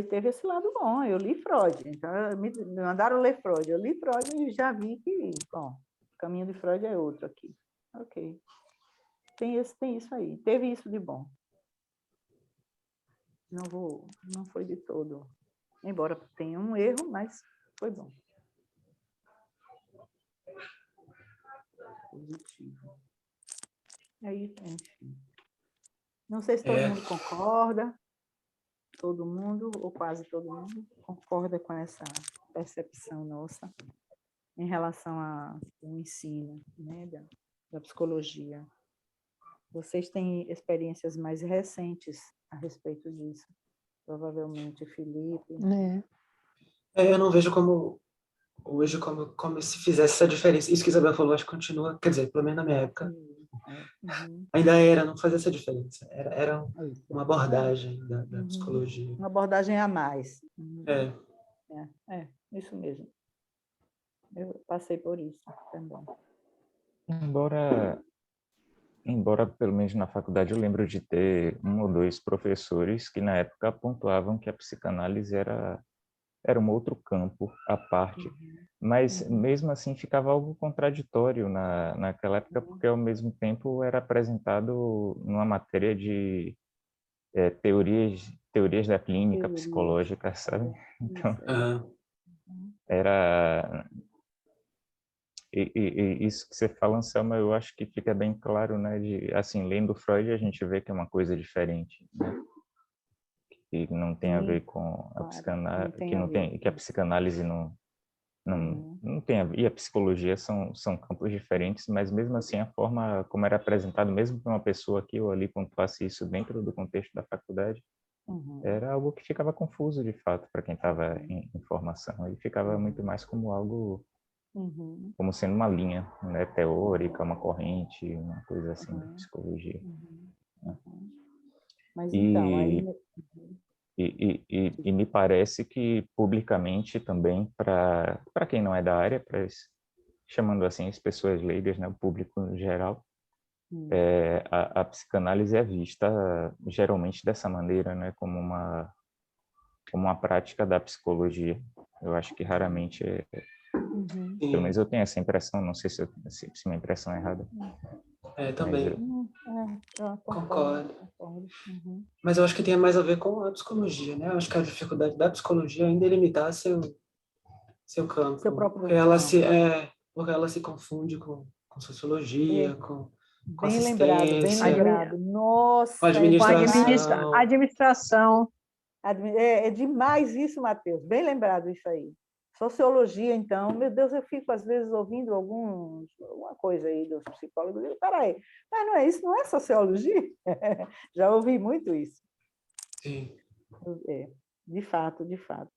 Teve esse lado bom, eu li Freud, então me mandaram ler Freud, eu li Freud e já vi que, bom, o caminho de Freud é outro aqui. Ok. Tem isso aí, teve isso de bom. Não foi de todo, embora tenha um erro, mas foi bom. Positivo. Aí, enfim. Não sei se todo mundo concorda, todo mundo, ou quase todo mundo, concorda com essa percepção nossa em relação ao ensino, né, da psicologia. Vocês têm experiências mais recentes a respeito disso? Provavelmente, Felipe. Eu não vejo como hoje como se fizesse essa diferença. Isso que a Isabel falou, acho que continua, quer dizer, pelo menos na minha época, ainda não fazia essa diferença. Era uma abordagem da psicologia. Uma abordagem a mais. Isso mesmo. Eu passei por isso também. Embora, pelo menos na faculdade, eu lembro de ter um ou dois professores que, na época, pontuavam que a psicanálise era um outro campo à parte. Mas, mesmo assim, ficava algo contraditório naquela época, porque, ao mesmo tempo, era apresentado numa matéria de teorias da clínica psicológica, sabe? Então, era... E isso que você fala, Anselmo, eu acho que fica bem claro, né? Assim, lendo Freud, a gente vê que é uma coisa diferente, né? Que não tem a ver com a psicanálise, que a psicanálise não tem a ver, e a psicologia são campos diferentes, mas mesmo assim a forma como era apresentado, mesmo para uma pessoa aqui ou ali pontuasse isso dentro do contexto da faculdade, era algo que ficava confuso de fato para quem estava em formação, e ficava muito mais como algo como sendo uma linha, né, teórica, uma corrente, uma coisa assim da psicologia. Mas então, aí... E me parece que publicamente também, para quem não é da área, chamando assim as pessoas leigas, né, o público em geral, a psicanálise é vista geralmente dessa maneira, né, como uma prática da psicologia. Eu acho que raramente pelo menos eu tenho essa impressão, não sei se minha impressão é errada. Também. Concordo. Mas eu acho que tem mais a ver com a psicologia, né? Eu acho que a dificuldade da psicologia ainda é limitar seu campo. Seu próprio Porque ela se confunde com sociologia, com bem lembrado, bem assistência, lembrado. Nossa, com administração. Administração. É demais isso, Matheus. Bem lembrado isso aí. Sociologia, então, meu Deus, eu fico às vezes ouvindo alguma coisa aí dos psicólogos. Peraí, mas não é isso, não é sociologia? Já ouvi muito isso. Sim. De fato, de fato.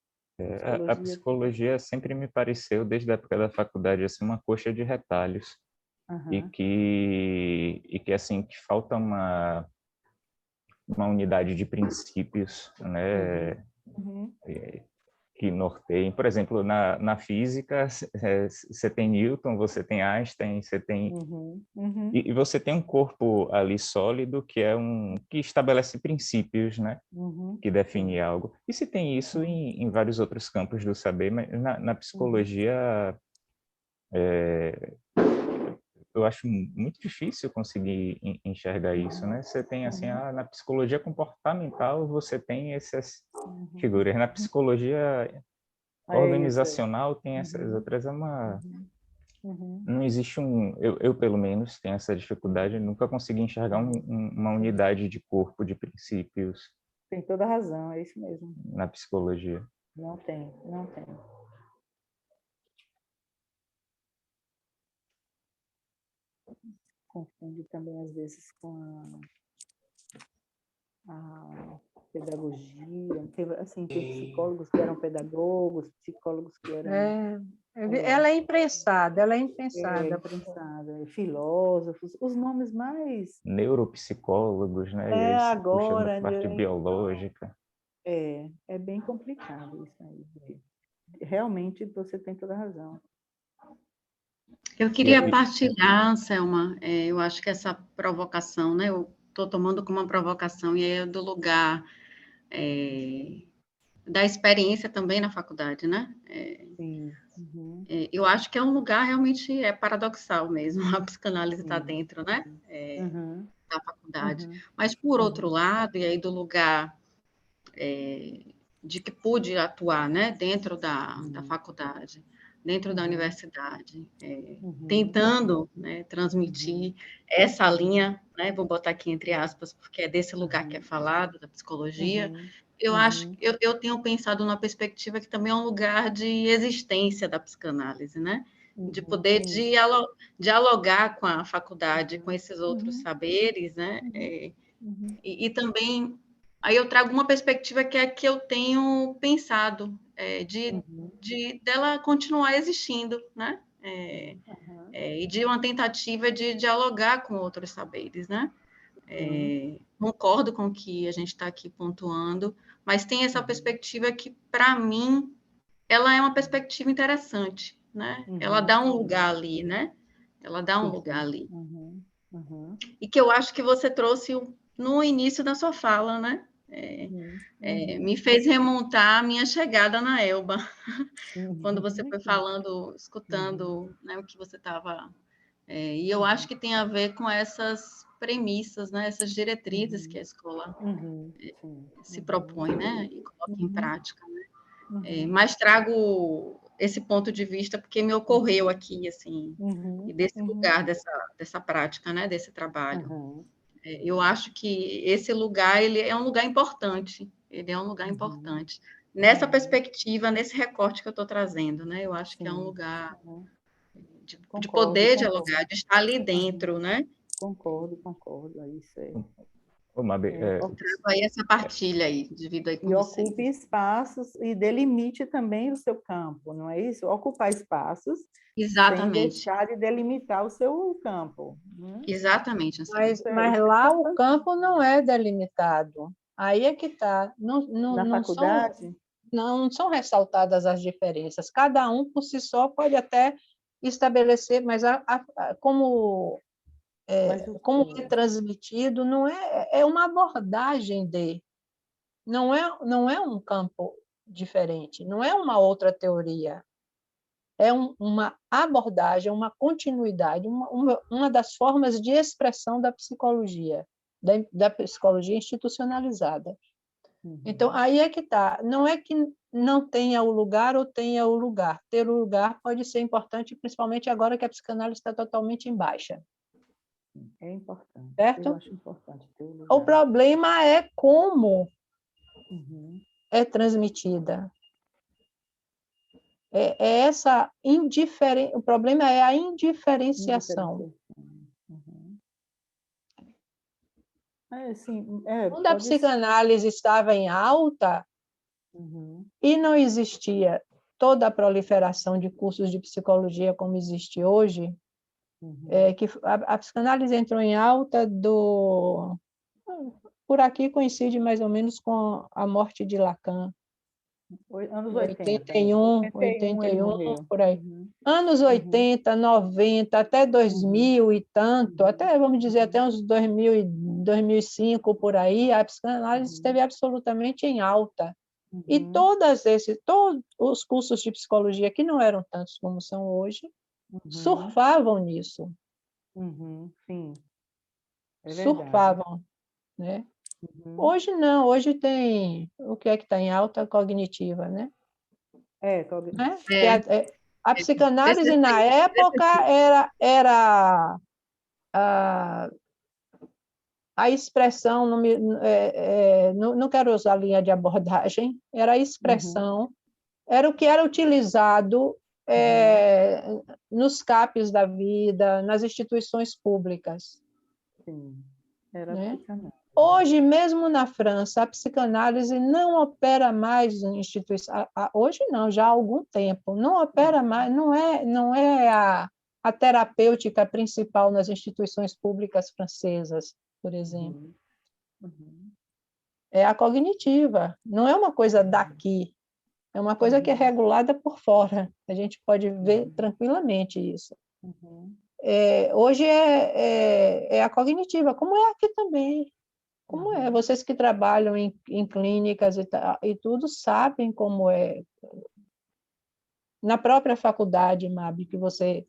A psicologia sempre me pareceu, desde a época da faculdade, assim, uma coxa de retalhos. E que assim, que falta uma unidade de princípios, né? Que norteiem. Por exemplo, na física, você tem Newton, você tem Einstein, você tem... E você tem um corpo ali sólido que estabelece princípios, né? Que define algo. E se tem isso em vários outros campos do saber, mas na psicologia eu acho muito difícil conseguir enxergar isso, né? Você tem assim, na psicologia comportamental você tem essas figuras, na psicologia organizacional tem essas outras, não existe eu pelo menos tenho essa dificuldade, nunca consegui enxergar uma unidade de corpo, de princípios. Tem toda a razão, é isso mesmo. Na psicologia. Não tem. Confunde também às vezes com pedagogia, teve, assim, teve psicólogos que eram pedagogos, psicólogos que eram... Ela é imprensada, filósofos, os nomes mais... Neuropsicólogos, né? Esse puxando a agora... parte biológica. É bem complicado isso aí. Realmente, você tem toda a razão. Eu queria partilhar, Anselma, eu acho que essa provocação, né? Eu estou tomando como uma provocação, e é do lugar da experiência também na faculdade, né? Sim. Eu acho que é um lugar realmente paradoxal mesmo, a psicanálise está dentro, né? Da faculdade. Mas, por outro lado, e aí do lugar de que pude atuar, né? Dentro da faculdade, dentro da universidade, tentando, né, transmitir essa linha, né, vou botar aqui entre aspas, porque é desse lugar que é falado, da psicologia, eu acho, eu tenho pensado numa perspectiva que também é um lugar de existência da psicanálise, né, de poder dialogar com a faculdade, com esses outros saberes, né, e também, aí eu trago uma perspectiva que é a que eu tenho pensado, dela continuar existindo, né? E de uma tentativa de dialogar com outros saberes, né? Concordo com o que a gente está aqui pontuando, mas tem essa perspectiva que, para mim, ela é uma perspectiva interessante, né? Ela dá um lugar ali, né? Ela dá um lugar ali. E que eu acho que você trouxe no início da sua fala, né? Me fez remontar a minha chegada na Elba, quando você foi falando, escutando, né, o que você estava... e eu acho que tem a ver com essas premissas, né, essas diretrizes que a escola se propõe, né, e coloca em prática. Né? Mas trago esse ponto de vista porque me ocorreu aqui, assim, e desse lugar, dessa prática, né, desse trabalho. Eu acho que esse lugar, ele é um lugar importante, Nessa perspectiva, nesse recorte que eu estou trazendo, né? Eu acho que é um lugar de poder dialogar, de estar ali dentro, né? Concordo, é isso aí. Trago aí essa partilha aí, divido aí com vocês. E ocupe espaços e delimite também o seu campo, não é isso? Ocupar espaços sem deixar de delimitar o seu campo. Exatamente. Mas lá o campo não é delimitado. Aí é que está. Na faculdade? Não são ressaltadas as diferenças. Cada um, por si só, pode até estabelecer, mas como é transmitido, não é uma abordagem não é um campo diferente, não é uma outra teoria. É uma abordagem, uma continuidade, uma das formas de expressão da psicologia, da psicologia institucionalizada. Então, aí é que está. Não é que não tenha o lugar ou tenha o lugar. Ter o lugar pode ser importante, principalmente agora que a psicanálise está totalmente em baixa. É importante. Certo? Eu acho importante ter o lugar. O problema é como é transmitida. Essa indiferença. O problema é a indiferenciação. Quando a psicanálise estava em alta e não existia toda a proliferação de cursos de psicologia como existe hoje, que a psicanálise entrou em alta por aqui coincide mais ou menos com a morte de Lacan. Anos 80. 81, por aí. Anos 80, 90, até 2000 e tanto, até, vamos dizer, até uns 2000 e 2005, por aí, a psicanálise esteve absolutamente em alta. E todos os cursos de psicologia, que não eram tantos como são hoje, surfavam nisso. Sim. Surfavam, né? Hoje não, hoje tem o que é que está em alta cognitiva, né? A psicanálise na época era a expressão, não quero usar linha de abordagem, era a expressão, era o que era utilizado nos CAPs da vida, nas instituições públicas. Sim, era né? psicanálise. Hoje, mesmo na França, a psicanálise não opera mais em instituição. Hoje não, já há algum tempo. Não opera mais, não é a terapêutica principal nas instituições públicas francesas, por exemplo. É a cognitiva. Não é uma coisa daqui. É uma coisa que é regulada por fora. A gente pode ver tranquilamente isso. Hoje é a cognitiva, como é aqui também. Como é? Vocês que trabalham em clínicas e tudo sabem como é. Na própria faculdade, Mab, que você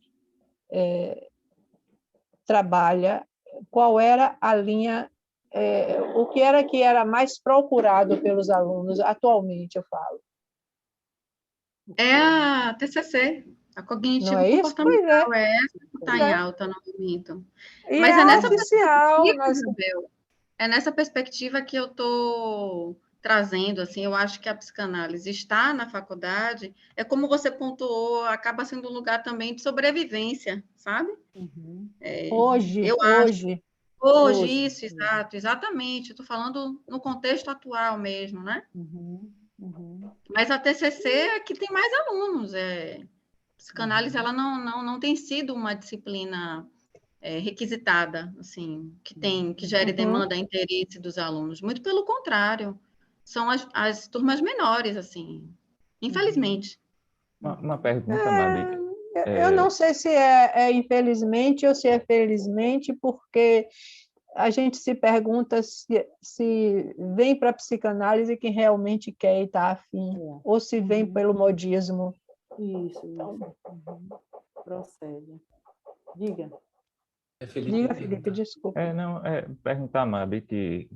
trabalha, qual era a linha, o que era mais procurado pelos alunos, atualmente, eu falo. É a TCC, a Não é isso? cognitivo-comportamental, Pois é. é essa que está em alta no momento. E Mas é é nessa oficial. perspectiva, Isabel, é nessa perspectiva que eu estou trazendo, assim, eu acho que a psicanálise está na faculdade, é como você pontuou, acaba sendo um lugar também de sobrevivência, sabe? Hoje, isso, exato, exatamente, estou falando no contexto atual mesmo, né? Mas a TCC é que tem mais alunos, psicanálise, ela não tem sido uma disciplina requisitada, assim, que gere demanda, interesse dos alunos. Muito pelo contrário, são as turmas menores, assim, infelizmente. Uma pergunta, Mabi. Eu não sei se é infelizmente ou se é felizmente, porque a gente se pergunta se vem para a psicanálise quem realmente quer e está afim, ou se vem pelo modismo. Isso. Procede. Diga. Diga, Felipe, desculpa. Perguntar a Mabi, que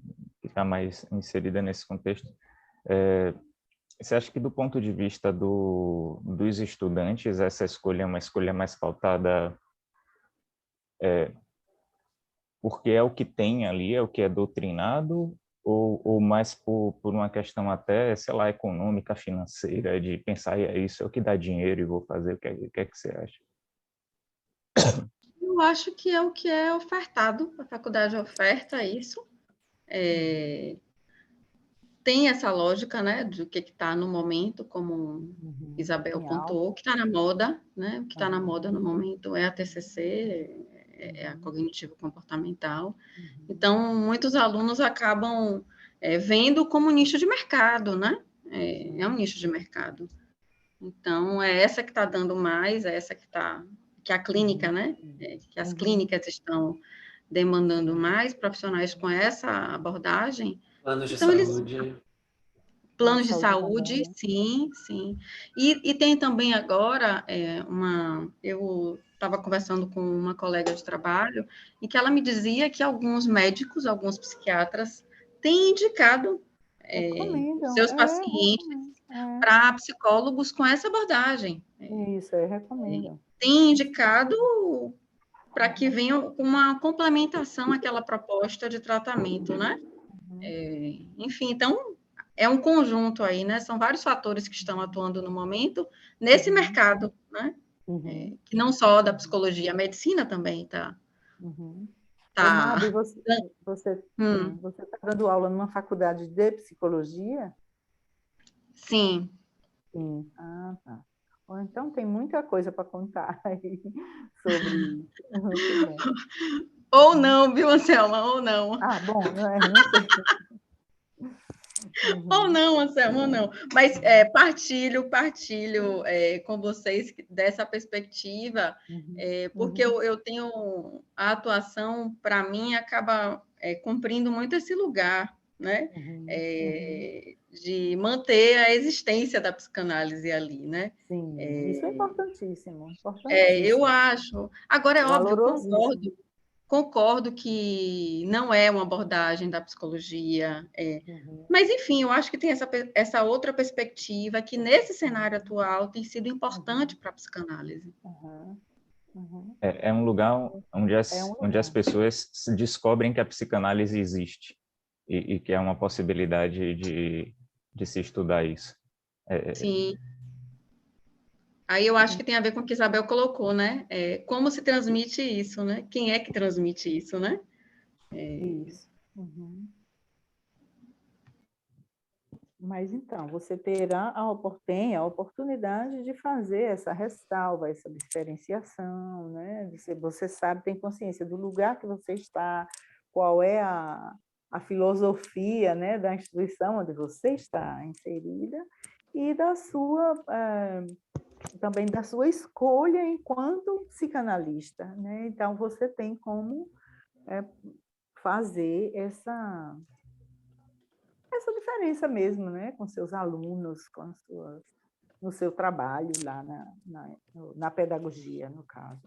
está mais inserida nesse contexto. Você acha que, do ponto de vista dos estudantes, essa escolha é uma escolha mais pautada porque é o que tem ali, é o que é doutrinado, ou mais por uma questão até, sei lá, econômica, financeira, de pensar, isso é o que dá dinheiro e vou fazer, o que é que você acha? Eu acho que é o que é ofertado, a faculdade oferta isso. Tem essa lógica, né, do que está no momento, como Isabel pontuou, que está na moda, né? O que está na moda no momento é a TCC, é a cognitivo-comportamental. Então, muitos alunos acabam vendo como nicho de mercado, né? É um nicho de mercado. Então, é essa que está dando mais, é essa que a clínica, né? Que as clínicas estão demandando mais profissionais com essa abordagem. Planos de Então, saúde. Planos de saúde, sim. E tem também agora eu estava conversando com uma colega de trabalho e que ela me dizia que alguns médicos, alguns psiquiatras têm indicado seus pacientes para psicólogos com essa abordagem. Isso, recomendam. Tem indicado para que venha uma complementação àquela proposta de tratamento, né? Enfim, então, é um conjunto aí, né? São vários fatores que estão atuando no momento nesse mercado, né? Que não só da psicologia, a medicina também está. Mabi, você está dando aula numa faculdade de psicologia? Sim. Sim. Ah, tá. Então tem muita coisa para contar aí sobre isso. Muito bom. Ou não, viu, Anselma? Ou não. Ah, bom, não sei. Ou não, Anselma, ou não. Mas partilho com vocês dessa perspectiva, porque eu tenho a atuação, para mim, acaba cumprindo muito esse lugar, né? De manter a existência da psicanálise ali, né? Sim, isso é importantíssimo. Eu acho. Agora, é óbvio, concordo que não é uma abordagem da psicologia, mas, enfim, eu acho que tem essa outra perspectiva que, nesse cenário atual, tem sido importante para a psicanálise. É um lugar onde as pessoas descobrem que a psicanálise existe e que é uma possibilidade de se estudar isso. Sim. Aí eu acho que tem a ver com o que Isabel colocou, né? Como se transmite isso, né? Quem é que transmite isso, né? Isso. Mas então, você terá tem a oportunidade de fazer essa ressalva, essa diferenciação, né? Você sabe, tem consciência do lugar que você está, qual é a filosofia, né, da instituição onde você está inserida e da sua também da sua escolha enquanto psicanalista, né? Então você tem como fazer essa diferença mesmo, né, com seus alunos, no seu trabalho lá na pedagogia, no caso.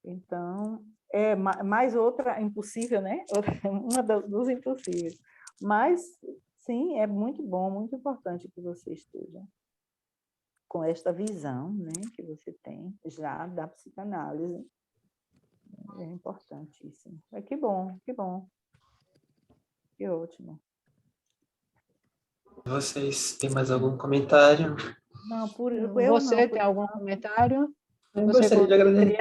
Então, mais outra impossível, né? Uma dos impossíveis. Mas, sim, é muito bom, muito importante que você esteja com esta visão, né, que você tem já da psicanálise. É importantíssimo. Que bom, que bom. Que ótimo. Vocês têm mais algum comentário? Não, Você tem algum comentário? Eu Você gostaria de agradecer.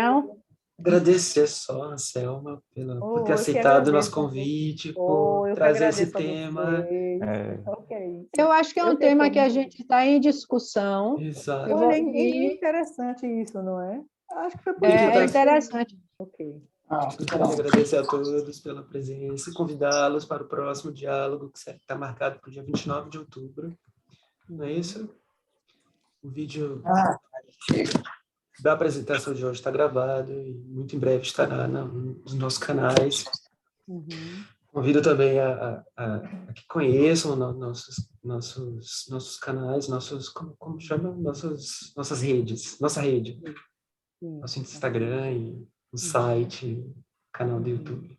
agradecer só a Selma por ter Eu que aceitado o nosso agradeço. convite, por Eu que trazer esse agradeço a tema. vocês. Ok. Eu acho que é um tema que a gente está em discussão. Exato. Olha, é E interessante isso, não é? Acho que foi por E que isso. é interessante. Ok. Gostaria de agradecer a todos pela presença e convidá-los para o próximo diálogo, que está marcado para o dia 29 de outubro. Não é isso? O vídeo da apresentação de hoje está gravado e muito em breve estará nos nossos canais. Convido também a que conheçam nossos canais, como chama? Nossas redes, nossa rede. Nosso Instagram e o site, canal do YouTube.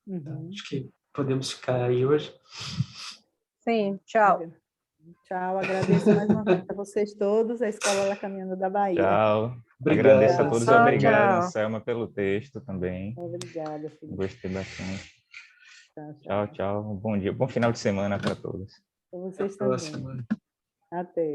Então, acho que podemos ficar aí hoje. Sim, tchau. Tchau, agradeço mais uma vez a vocês todos, a Escola La Caminhando da Bahia. Tchau. Obrigado. Agradeço a todos. Tchau, Obrigado, tchau. Selma, pelo texto também. Obrigada, Felipe. Gostei bastante. Tchau, Tchau, tchau. Bom dia. Bom final de semana para todos. Para vocês Até a próxima. também. Até.